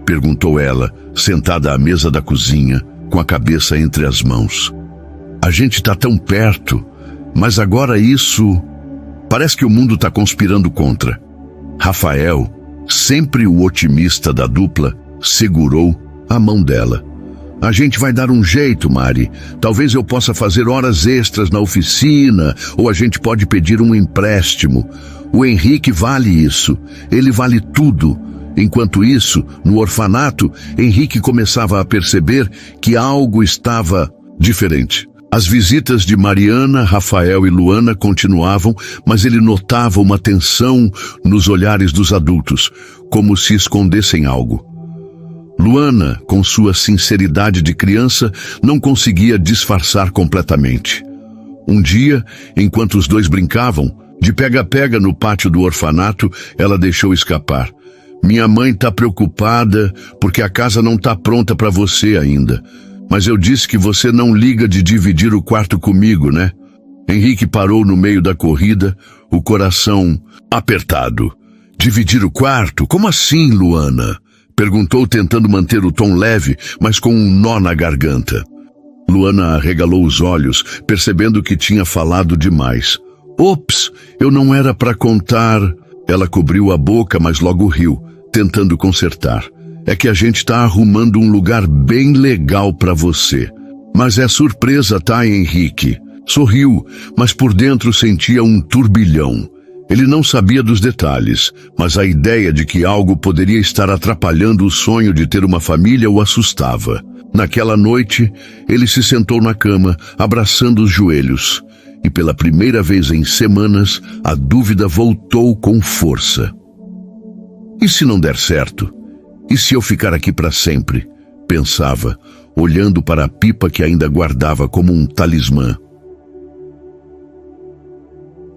perguntou ela, sentada à mesa da cozinha, com a cabeça entre as mãos. "A gente está tão perto, mas agora isso... Parece que o mundo está conspirando contra." Rafael, sempre o otimista da dupla, segurou a mão dela. "A gente vai dar um jeito, Mari. Talvez eu possa fazer horas extras na oficina, ou a gente pode pedir um empréstimo. O Henrique vale isso. Ele vale tudo." Enquanto isso, no orfanato, Henrique começava a perceber que algo estava diferente. As visitas de Mariana, Rafael e Luana continuavam, mas ele notava uma tensão nos olhares dos adultos, como se escondessem algo. Luana, com sua sinceridade de criança, não conseguia disfarçar completamente. Um dia, enquanto os dois brincavam, de pega-pega no pátio do orfanato, ela deixou escapar: "Minha mãe está preocupada porque a casa não está pronta para você ainda. Mas eu disse que você não liga de dividir o quarto comigo, né?" Henrique parou no meio da corrida, o coração apertado. "Dividir o quarto? Como assim, Luana?" perguntou, tentando manter o tom leve, mas com um nó na garganta. Luana arregalou os olhos, percebendo que tinha falado demais. "Ops, eu não era para contar." Ela cobriu a boca, mas logo riu, tentando consertar. "É que a gente está arrumando um lugar bem legal para você." "Mas é surpresa, tá, Henrique?" Sorriu, mas por dentro sentia um turbilhão. Ele não sabia dos detalhes, mas a ideia de que algo poderia estar atrapalhando o sonho de ter uma família o assustava. Naquela noite, ele se sentou na cama, abraçando os joelhos. E pela primeira vez em semanas, a dúvida voltou com força. "E se não der certo? E se eu ficar aqui para sempre?" pensava, olhando para a pipa que ainda guardava como um talismã.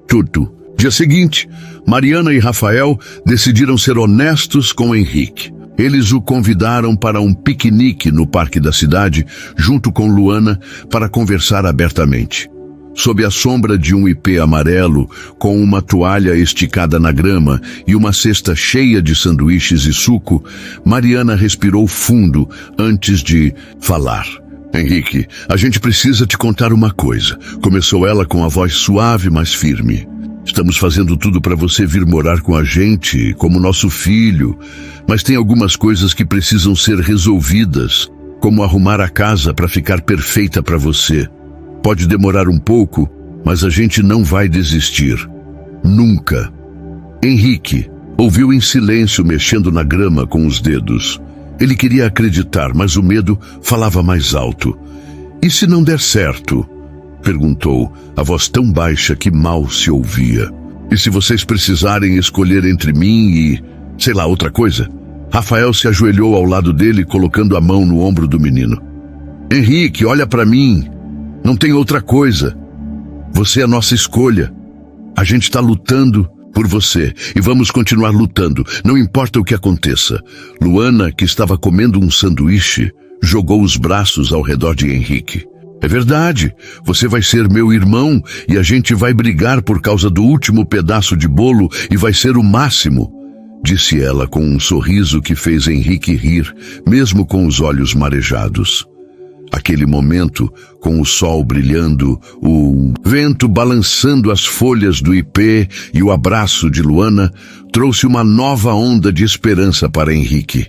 Tudo. Dia seguinte, Mariana e Rafael decidiram ser honestos com Henrique. Eles o convidaram para um piquenique no parque da cidade, junto com Luana, para conversar abertamente. Sob a sombra de um ipê amarelo, com uma toalha esticada na grama e uma cesta cheia de sanduíches e suco, Mariana respirou fundo antes de falar. "Henrique, a gente precisa te contar uma coisa", começou ela com a voz suave, mas firme. "Estamos fazendo tudo para você vir morar com a gente, como nosso filho, mas tem algumas coisas que precisam ser resolvidas, como arrumar a casa para ficar perfeita para você. Pode demorar um pouco, mas a gente não vai desistir. Nunca." Henrique ouviu em silêncio, mexendo na grama com os dedos. Ele queria acreditar, mas o medo falava mais alto. "E se não der certo?" perguntou, a voz tão baixa que mal se ouvia. "E se vocês precisarem escolher entre mim e, sei lá, outra coisa?" Rafael se ajoelhou ao lado dele, colocando a mão no ombro do menino. "Henrique, olha para mim. Não tem outra coisa. Você é a nossa escolha. A gente está lutando por você e vamos continuar lutando, não importa o que aconteça." Luana, que estava comendo um sanduíche, jogou os braços ao redor de Henrique. "É verdade, você vai ser meu irmão e a gente vai brigar por causa do último pedaço de bolo e vai ser o máximo", disse ela com um sorriso que fez Henrique rir, mesmo com os olhos marejados. Aquele momento, com o sol brilhando, o vento balançando as folhas do ipê e o abraço de Luana, trouxe uma nova onda de esperança para Henrique.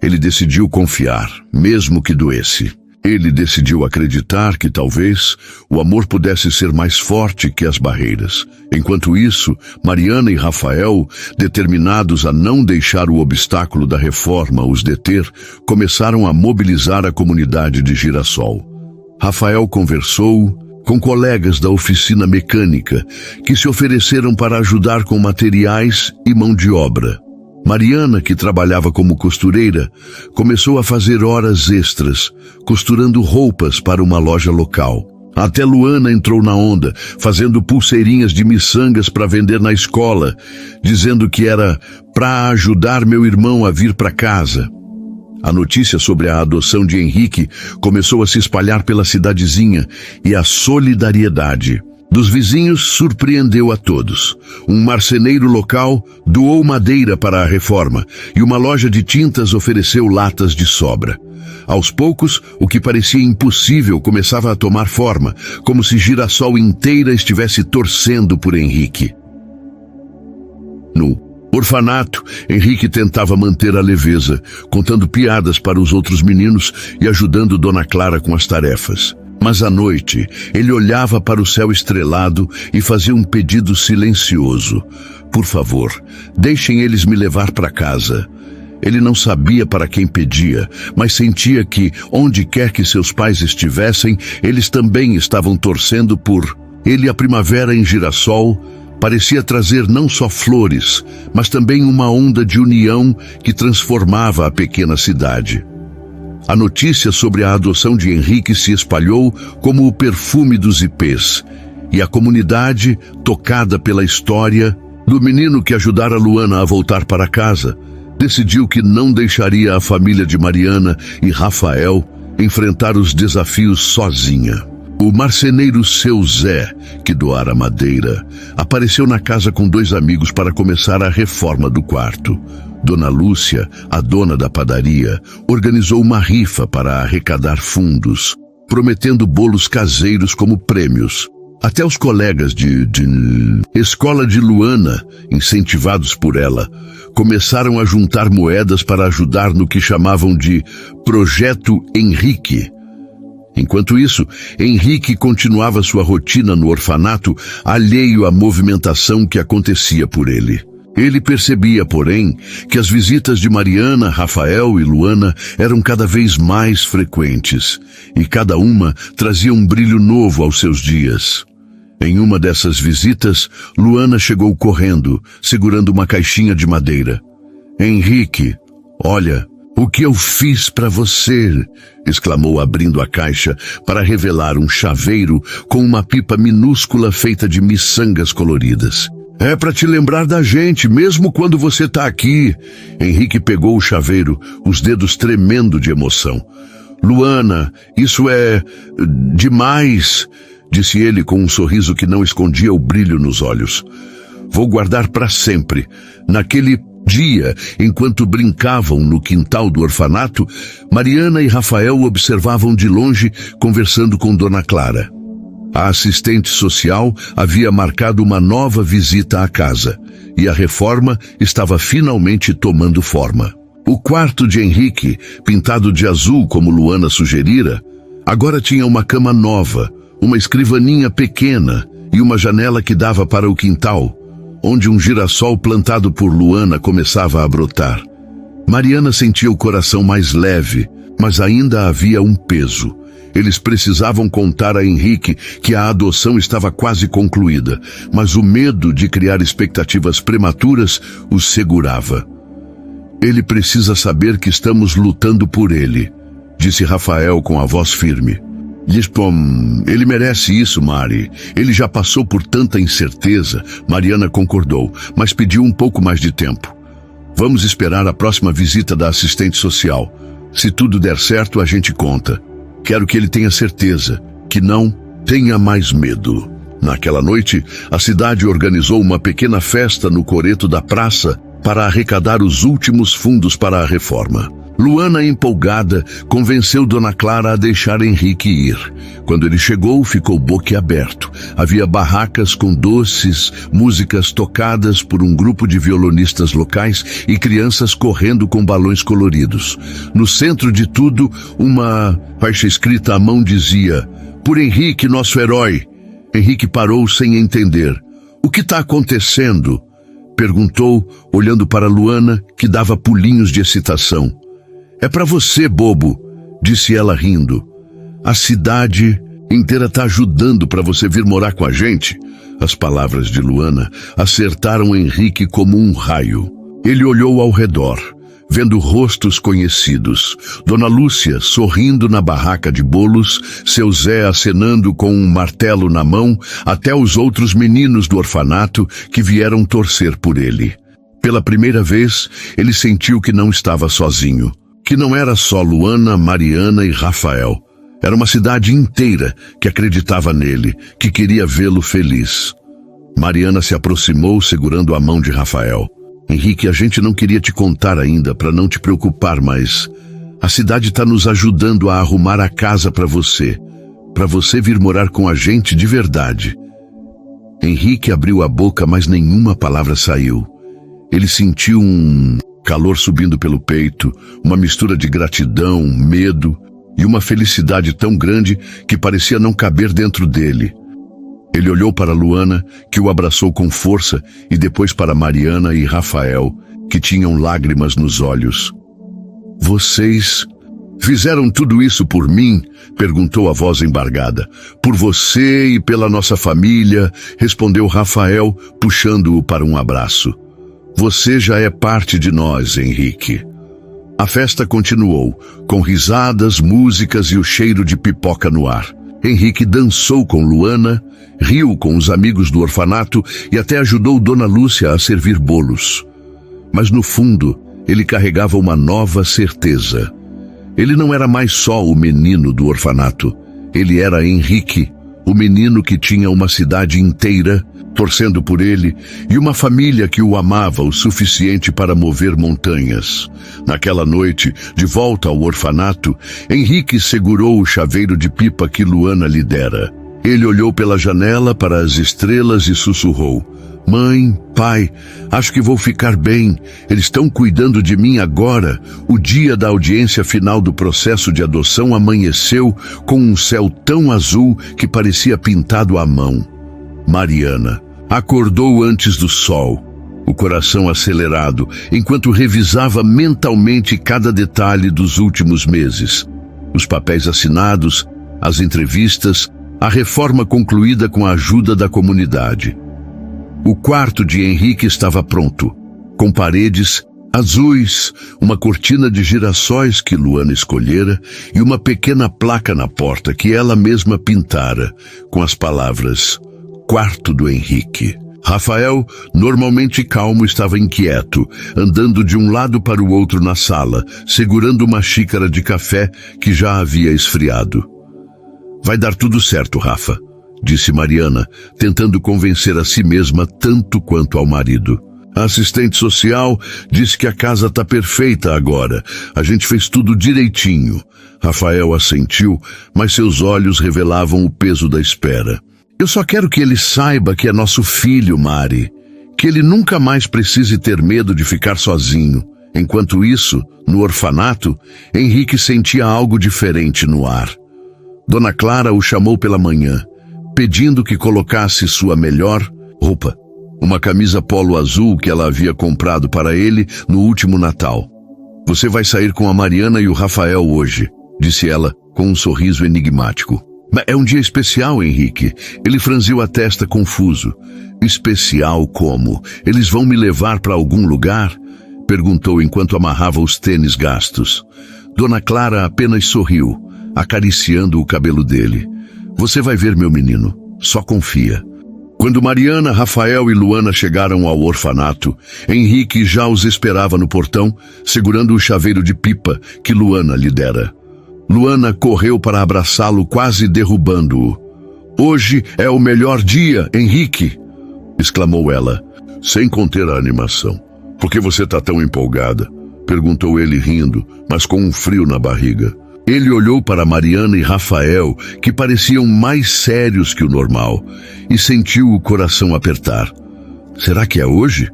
Ele decidiu confiar, mesmo que doesse. Ele decidiu acreditar que talvez o amor pudesse ser mais forte que as barreiras. Enquanto isso, Mariana e Rafael, determinados a não deixar o obstáculo da reforma os deter, começaram a mobilizar a comunidade de Girassol. Rafael conversou com colegas da oficina mecânica, que se ofereceram para ajudar com materiais e mão de obra. Mariana, que trabalhava como costureira, começou a fazer horas extras, costurando roupas para uma loja local. Até Luana entrou na onda, fazendo pulseirinhas de miçangas para vender na escola, dizendo que era para ajudar meu irmão a vir para casa. A notícia sobre a adoção de Henrique começou a se espalhar pela cidadezinha e a solidariedade dos vizinhos surpreendeu a todos. Um marceneiro local doou madeira para a reforma e uma loja de tintas ofereceu latas de sobra. Aos poucos, o que parecia impossível começava a tomar forma, como se Girassol inteira estivesse torcendo por Henrique. No orfanato, Henrique tentava manter a leveza, contando piadas para os outros meninos e ajudando Dona Clara com as tarefas. Mas à noite, ele olhava para o céu estrelado e fazia um pedido silencioso. Por favor, deixem eles me levar para casa. Ele não sabia para quem pedia, mas sentia que, onde quer que seus pais estivessem, eles também estavam torcendo por ele. A primavera em Girassol parecia trazer não só flores, mas também uma onda de união que transformava a pequena cidade. A notícia sobre a adoção de Henrique se espalhou como o perfume dos ipês, e a comunidade, tocada pela história do menino que ajudara Luana a voltar para casa, decidiu que não deixaria a família de Mariana e Rafael enfrentar os desafios sozinha. O marceneiro Seu Zé, que doara madeira, apareceu na casa com 2 amigos para começar a reforma do quarto. Dona Lúcia, a dona da padaria, organizou uma rifa para arrecadar fundos, prometendo bolos caseiros como prêmios. Até os colegas de escola de Luana, incentivados por ela, começaram a juntar moedas para ajudar no que chamavam de Projeto Henrique. Enquanto isso, Henrique continuava sua rotina no orfanato, alheio à movimentação que acontecia por ele. Ele percebia, porém, que as visitas de Mariana, Rafael e Luana eram cada vez mais frequentes, e cada uma trazia um brilho novo aos seus dias. Em uma dessas visitas, Luana chegou correndo, segurando uma caixinha de madeira. "Henrique, olha, o que eu fiz para você!" exclamou, abrindo a caixa para revelar um chaveiro com uma pipa minúscula feita de miçangas coloridas. "É para te lembrar da gente, mesmo quando você está aqui." Henrique pegou o chaveiro, os dedos tremendo de emoção. "Luana, isso é demais", disse ele com um sorriso que não escondia o brilho nos olhos. "Vou guardar para sempre." Naquele dia, enquanto brincavam no quintal do orfanato, Mariana e Rafael observavam de longe, conversando com Dona Clara. A assistente social havia marcado uma nova visita à casa, e a reforma estava finalmente tomando forma. O quarto de Henrique, pintado de azul como Luana sugerira, agora tinha uma cama nova, uma escrivaninha pequena e uma janela que dava para o quintal, onde um girassol plantado por Luana começava a brotar. Mariana sentia o coração mais leve, mas ainda havia um peso. Eles precisavam contar a Henrique que a adoção estava quase concluída, mas o medo de criar expectativas prematuras os segurava. "Ele precisa saber que estamos lutando por ele", disse Rafael com a voz firme. "Ele merece isso, Mari. Ele já passou por tanta incerteza." Mariana concordou, mas pediu um pouco mais de tempo. "Vamos esperar a próxima visita da assistente social. Se tudo der certo, a gente conta. Quero que ele tenha certeza, que não tenha mais medo." Naquela noite, a cidade organizou uma pequena festa no coreto da praça para arrecadar os últimos fundos para a reforma. Luana, empolgada, convenceu Dona Clara a deixar Henrique ir. Quando ele chegou, ficou boquiaberto. Havia barracas com doces, músicas tocadas por um grupo de violonistas locais e crianças correndo com balões coloridos. No centro de tudo, uma faixa escrita à mão dizia: "Por Henrique, nosso herói." Henrique parou sem entender. "O que está acontecendo?" perguntou, olhando para Luana, que dava pulinhos de excitação. "É para você, bobo", disse ela rindo. "A cidade inteira está ajudando para você vir morar com a gente." As palavras de Luana acertaram Henrique como um raio. Ele olhou ao redor, vendo rostos conhecidos. Dona Lúcia sorrindo na barraca de bolos, seu Zé acenando com um martelo na mão, até os outros meninos do orfanato que vieram torcer por ele. Pela primeira vez, ele sentiu que não estava sozinho. Que não era só Luana, Mariana e Rafael. Era uma cidade inteira que acreditava nele, que queria vê-lo feliz. Mariana se aproximou segurando a mão de Rafael. "Henrique, a gente não queria te contar ainda para não te preocupar, mas a cidade está nos ajudando a arrumar a casa para você vir morar com a gente de verdade." Henrique abriu a boca, mas nenhuma palavra saiu. Ele sentiu um calor subindo pelo peito, uma mistura de gratidão, medo e uma felicidade tão grande que parecia não caber dentro dele. Ele olhou para Luana, que o abraçou com força, e depois para Mariana e Rafael, que tinham lágrimas nos olhos. "Vocês fizeram tudo isso por mim?" perguntou a voz embargada. "Por você e pela nossa família", respondeu Rafael, puxando-o para um abraço. "Você já é parte de nós, Henrique." A festa continuou, com risadas, músicas e o cheiro de pipoca no ar. Henrique dançou com Luana, riu com os amigos do orfanato e até ajudou Dona Lúcia a servir bolos. Mas no fundo, ele carregava uma nova certeza. Ele não era mais só o menino do orfanato. Ele era Henrique, o menino que tinha uma cidade inteira torcendo por ele e uma família que o amava o suficiente para mover montanhas. Naquela noite, de volta ao orfanato, Henrique segurou o chaveiro de pipa que Luana lhe dera. Ele olhou pela janela para as estrelas e sussurrou: "Mãe, pai, acho que vou ficar bem. Eles estão cuidando de mim agora." O dia da audiência final do processo de adoção amanheceu com um céu tão azul que parecia pintado à mão. Mariana acordou antes do sol, o coração acelerado, enquanto revisava mentalmente cada detalhe dos últimos meses. Os papéis assinados, as entrevistas, a reforma concluída com a ajuda da comunidade. O quarto de Henrique estava pronto, com paredes azuis, uma cortina de girassóis que Luana escolhera e uma pequena placa na porta que ela mesma pintara, com as palavras: "Quarto do Henrique." Rafael, normalmente calmo, estava inquieto, andando de um lado para o outro na sala, segurando uma xícara de café que já havia esfriado. "Vai dar tudo certo, Rafa", disse Mariana, tentando convencer a si mesma tanto quanto ao marido. "A assistente social disse que a casa está perfeita agora. A gente fez tudo direitinho." Rafael assentiu, mas seus olhos revelavam o peso da espera. "Eu só quero que ele saiba que é nosso filho, Mari. Que ele nunca mais precise ter medo de ficar sozinho." Enquanto isso, no orfanato, Henrique sentia algo diferente no ar. Dona Clara o chamou pela manhã, pedindo que colocasse sua melhor roupa, uma camisa polo azul que ela havia comprado para ele no último Natal. "Você vai sair com a Mariana e o Rafael hoje", disse ela com um sorriso enigmático. "É um dia especial, Henrique." Ele franziu a testa confuso. "Especial como? Eles vão me levar para algum lugar?" perguntou enquanto amarrava os tênis gastos. Dona Clara apenas sorriu, acariciando o cabelo dele. "Você vai ver, meu menino. Só confia." Quando Mariana, Rafael e Luana chegaram ao orfanato, Henrique já os esperava no portão, segurando o chaveiro de pipa que Luana lhe dera. Luana correu para abraçá-lo, quase derrubando-o. "Hoje é o melhor dia, Henrique!" exclamou ela, sem conter a animação. "Por que você está tão empolgada?" Perguntou ele rindo, mas com um frio na barriga. Ele olhou para Mariana e Rafael, que pareciam mais sérios que o normal, e sentiu o coração apertar. Será que é hoje?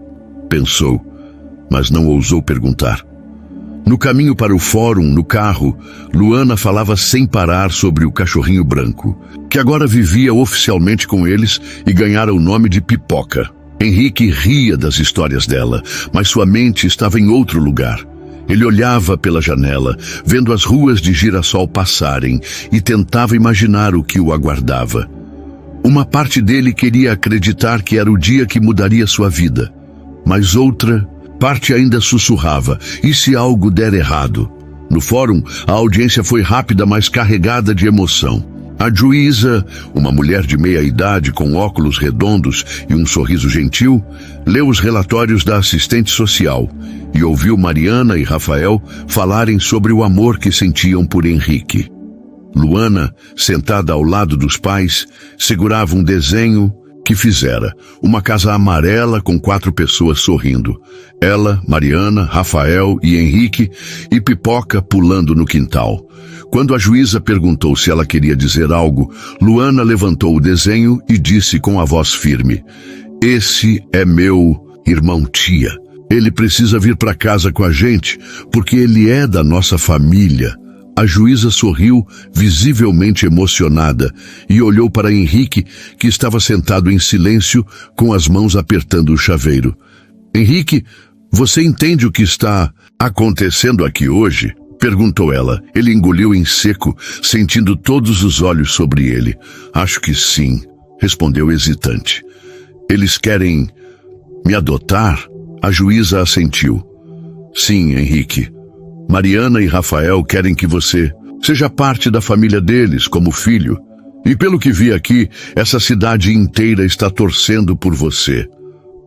Pensou, mas não ousou perguntar. No caminho para o fórum, no carro, Luana falava sem parar sobre o cachorrinho branco, que agora vivia oficialmente com eles e ganhara o nome de Pipoca. Henrique ria das histórias dela, mas sua mente estava em outro lugar. Ele olhava pela janela, vendo as ruas de Girassol passarem, e tentava imaginar o que o aguardava. Uma parte dele queria acreditar que era o dia que mudaria sua vida, mas outra parte ainda sussurrava: e se algo der errado? No fórum, a audiência foi rápida, mas carregada de emoção. A juíza, uma mulher de meia-idade com óculos redondos e um sorriso gentil, leu os relatórios da assistente social e ouviu Mariana e Rafael falarem sobre o amor que sentiam por Henrique. Luana, sentada ao lado dos pais, segurava um desenho que fizera, uma casa amarela com 4 pessoas sorrindo. Ela, Mariana, Rafael e Henrique, e Pipoca pulando no quintal. Quando a juíza perguntou se ela queria dizer algo, Luana levantou o desenho e disse com a voz firme: esse é meu irmão Tia. Ele precisa vir para casa com a gente, porque ele é da nossa família. A juíza sorriu, visivelmente emocionada, e olhou para Henrique, que estava sentado em silêncio, com as mãos apertando o chaveiro. Henrique, você entende o que está acontecendo aqui hoje? Perguntou ela. Ele engoliu em seco, sentindo todos os olhos sobre ele. Acho que sim, respondeu hesitante. Eles querem me adotar? A juíza assentiu. Sim, Henrique. Mariana e Rafael querem que você seja parte da família deles como filho. E pelo que vi aqui, essa cidade inteira está torcendo por você.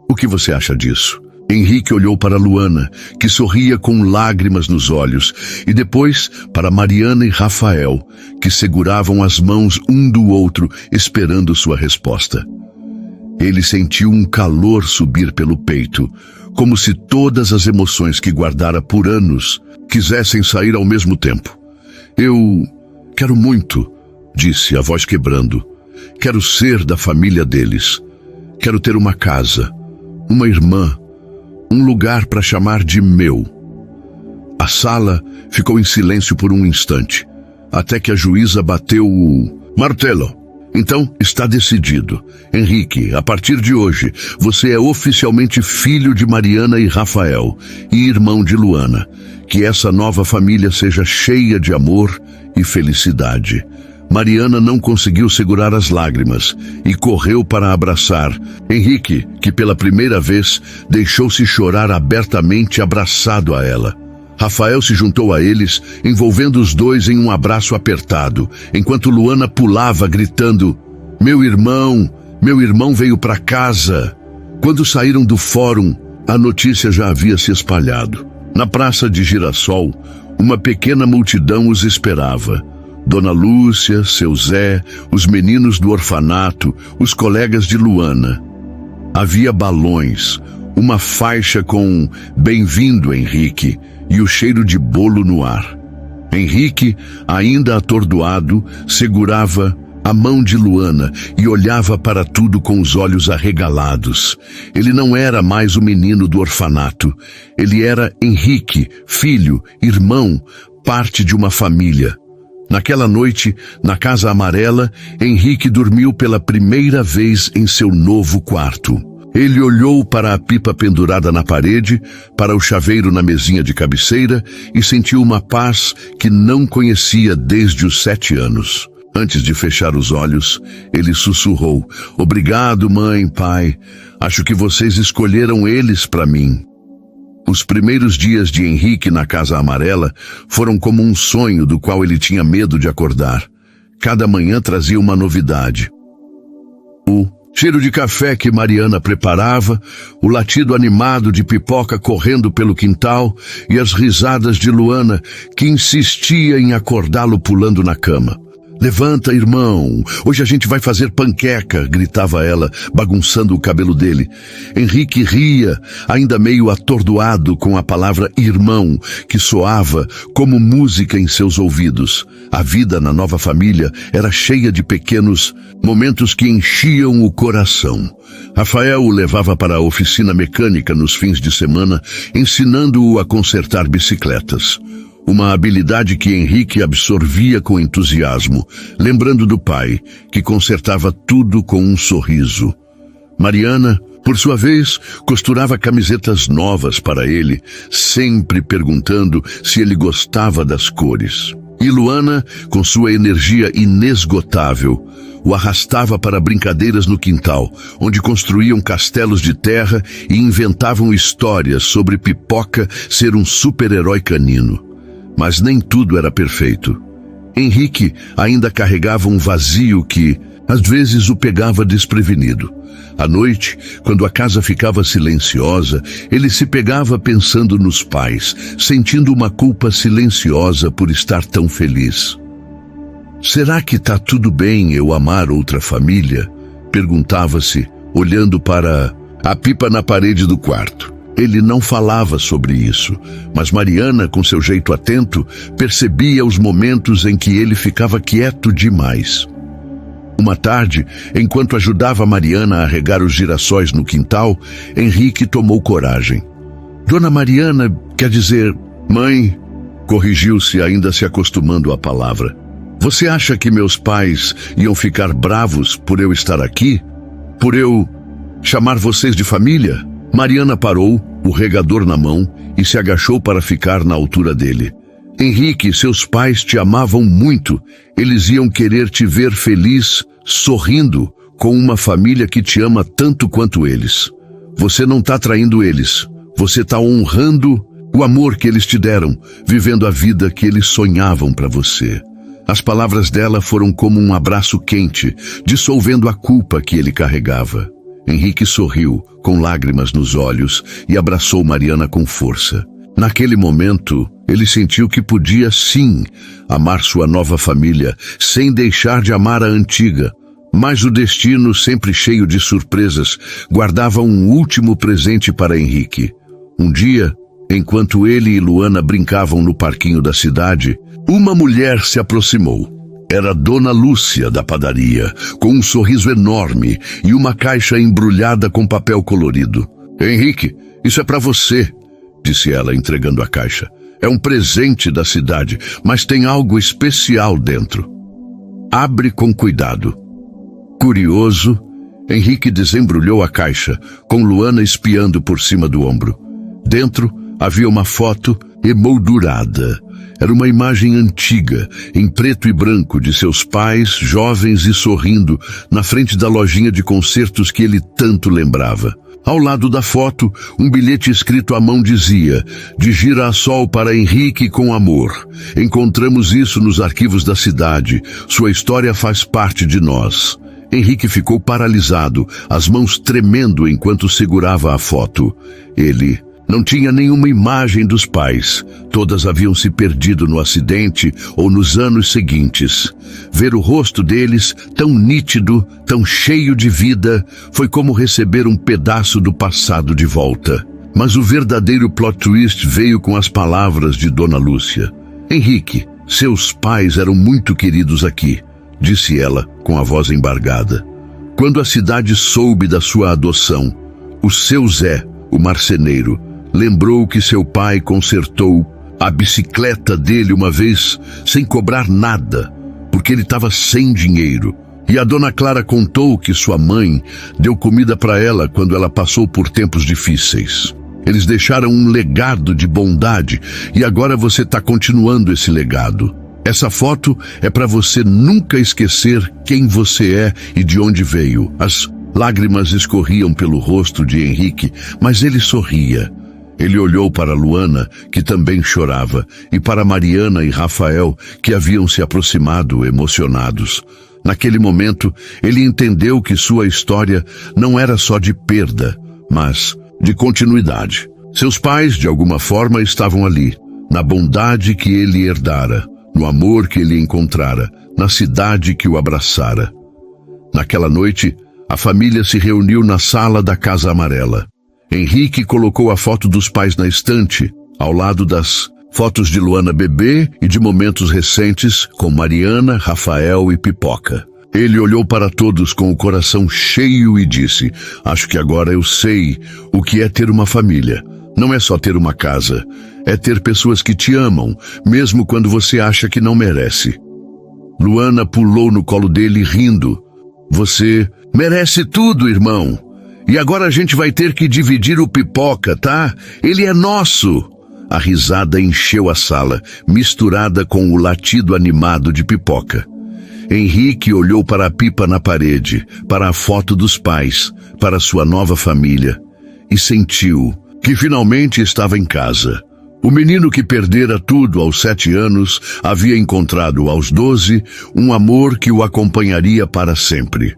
O que você acha disso? Henrique olhou para Luana, que sorria com lágrimas nos olhos, e depois para Mariana e Rafael, que seguravam as mãos um do outro, esperando sua resposta. Ele sentiu um calor subir pelo peito, como se todas as emoções que guardara por anos quisessem sair ao mesmo tempo. Eu quero muito, disse, a voz quebrando. Quero ser da família deles. Quero ter uma casa, uma irmã, um lugar para chamar de meu. A sala ficou em silêncio por um instante, até que a juíza bateu o martelo. Então, está decidido. Henrique, a partir de hoje, você é oficialmente filho de Mariana e Rafael, e irmão de Luana. Que essa nova família seja cheia de amor e felicidade. Mariana não conseguiu segurar as lágrimas e correu para abraçar Henrique, que pela primeira vez deixou-se chorar abertamente abraçado a ela. Rafael se juntou a eles, envolvendo os dois em um abraço apertado, enquanto Luana pulava, gritando: meu irmão veio para casa. Quando saíram do fórum, a notícia já havia se espalhado. Na praça de Girassol, uma pequena multidão os esperava. Dona Lúcia, seu Zé, os meninos do orfanato, os colegas de Luana. Havia balões, uma faixa com "Bem-vindo, Henrique", e o cheiro de bolo no ar. Henrique, ainda atordoado, segurava a mão de Luana e olhava para tudo com os olhos arregalados. Ele não era mais o menino do orfanato. Ele era Henrique, filho, irmão, parte de uma família. Naquela noite, na Casa Amarela, Henrique dormiu pela primeira vez em seu novo quarto. Ele olhou para a pipa pendurada na parede, para o chaveiro na mesinha de cabeceira e sentiu uma paz que não conhecia desde os 7 anos. Antes de fechar os olhos, ele sussurrou: "Obrigado, mãe, pai. Acho que vocês escolheram eles para mim." Os primeiros dias de Henrique na Casa Amarela foram como um sonho do qual ele tinha medo de acordar. Cada manhã trazia uma novidade. O cheiro de café que Mariana preparava, o latido animado de Pipoca correndo pelo quintal e as risadas de Luana, que insistia em acordá-lo pulando na cama. Levanta, irmão, hoje a gente vai fazer panqueca, gritava ela, bagunçando o cabelo dele. Henrique ria, ainda meio atordoado com a palavra irmão, que soava como música em seus ouvidos. A vida na nova família era cheia de pequenos momentos que enchiam o coração. Rafael o levava para a oficina mecânica nos fins de semana, ensinando-o a consertar bicicletas. Uma habilidade que Henrique absorvia com entusiasmo, lembrando do pai, que consertava tudo com um sorriso. Mariana, por sua vez, costurava camisetas novas para ele, sempre perguntando se ele gostava das cores. E Luana, com sua energia inesgotável, o arrastava para brincadeiras no quintal, onde construíam castelos de terra e inventavam histórias sobre Pipoca ser um super-herói canino. Mas nem tudo era perfeito. Henrique ainda carregava um vazio que, às vezes, o pegava desprevenido. À noite, quando a casa ficava silenciosa, ele se pegava pensando nos pais, sentindo uma culpa silenciosa por estar tão feliz. Será que tá tudo bem eu amar outra família? Perguntava-se, olhando para a pipa na parede do quarto. Ele não falava sobre isso, mas Mariana, com seu jeito atento, percebia os momentos em que ele ficava quieto demais. Uma tarde, enquanto ajudava Mariana a regar os girassóis no quintal, Henrique tomou coragem. Dona Mariana, quer dizer, mãe, corrigiu-se, ainda se acostumando à palavra. Você acha que meus pais iam ficar bravos por eu estar aqui? Por eu chamar vocês de família? Mariana parou, o regador na mão, e se agachou para ficar na altura dele. Henrique, seus pais te amavam muito. Eles iam querer te ver feliz, sorrindo, com uma família que te ama tanto quanto eles. Você não está traindo eles. Você está honrando o amor que eles te deram, vivendo a vida que eles sonhavam para você. As palavras dela foram como um abraço quente, dissolvendo a culpa que ele carregava. Henrique sorriu, com lágrimas nos olhos, e abraçou Mariana com força. Naquele momento, ele sentiu que podia, sim, amar sua nova família, sem deixar de amar a antiga. Mas o destino, sempre cheio de surpresas, guardava um último presente para Henrique. Um dia, enquanto ele e Luana brincavam no parquinho da cidade, uma mulher se aproximou. Era Dona Lúcia, da padaria, com um sorriso enorme e uma caixa embrulhada com papel colorido. Henrique, isso é para você, disse ela, entregando a caixa. É um presente da cidade, mas tem algo especial dentro. Abre com cuidado. Curioso, Henrique desembrulhou a caixa, com Luana espiando por cima do ombro. Dentro havia uma foto emoldurada. Era uma imagem antiga, em preto e branco, de seus pais, jovens e sorrindo, na frente da lojinha de concertos que ele tanto lembrava. Ao lado da foto, um bilhete escrito à mão dizia: de Girassol para Henrique com amor. Encontramos isso nos arquivos da cidade. Sua história faz parte de nós. Henrique ficou paralisado, as mãos tremendo enquanto segurava a foto. Ele não tinha nenhuma imagem dos pais. Todas haviam se perdido no acidente ou nos anos seguintes. Ver o rosto deles, tão nítido, tão cheio de vida, foi como receber um pedaço do passado de volta. Mas o verdadeiro plot twist veio com as palavras de Dona Lúcia. Henrique, seus pais eram muito queridos aqui, disse ela com a voz embargada. Quando a cidade soube da sua adoção, o seu Zé, o marceneiro, lembrou que seu pai consertou a bicicleta dele uma vez sem cobrar nada, porque ele estava sem dinheiro. E a Dona Clara contou que sua mãe deu comida para ela quando ela passou por tempos difíceis. Eles deixaram um legado de bondade e agora você está continuando esse legado. Essa foto é para você nunca esquecer quem você é e de onde veio. As lágrimas escorriam pelo rosto de Henrique, mas ele sorria. Ele olhou para Luana, que também chorava, e para Mariana e Rafael, que haviam se aproximado, emocionados. Naquele momento, ele entendeu que sua história não era só de perda, mas de continuidade. Seus pais, de alguma forma, estavam ali, na bondade que ele herdara, no amor que ele encontrara, na cidade que o abraçara. Naquela noite, a família se reuniu na sala da Casa Amarela. Henrique colocou a foto dos pais na estante, ao lado das fotos de Luana bebê e de momentos recentes com Mariana, Rafael e Pipoca. Ele olhou para todos com o coração cheio e disse: acho que agora eu sei o que é ter uma família. Não é só ter uma casa, é ter pessoas que te amam, mesmo quando você acha que não merece. Luana pulou no colo dele rindo. Você merece tudo, irmão. E agora a gente vai ter que dividir o Pipoca, tá? Ele é nosso. A risada encheu a sala, misturada com o latido animado de Pipoca. Henrique olhou para a pipa na parede, para a foto dos pais, para sua nova família, e sentiu que finalmente estava em casa. O menino que perdera tudo aos 7 anos havia encontrado aos 12 um amor que o acompanharia para sempre.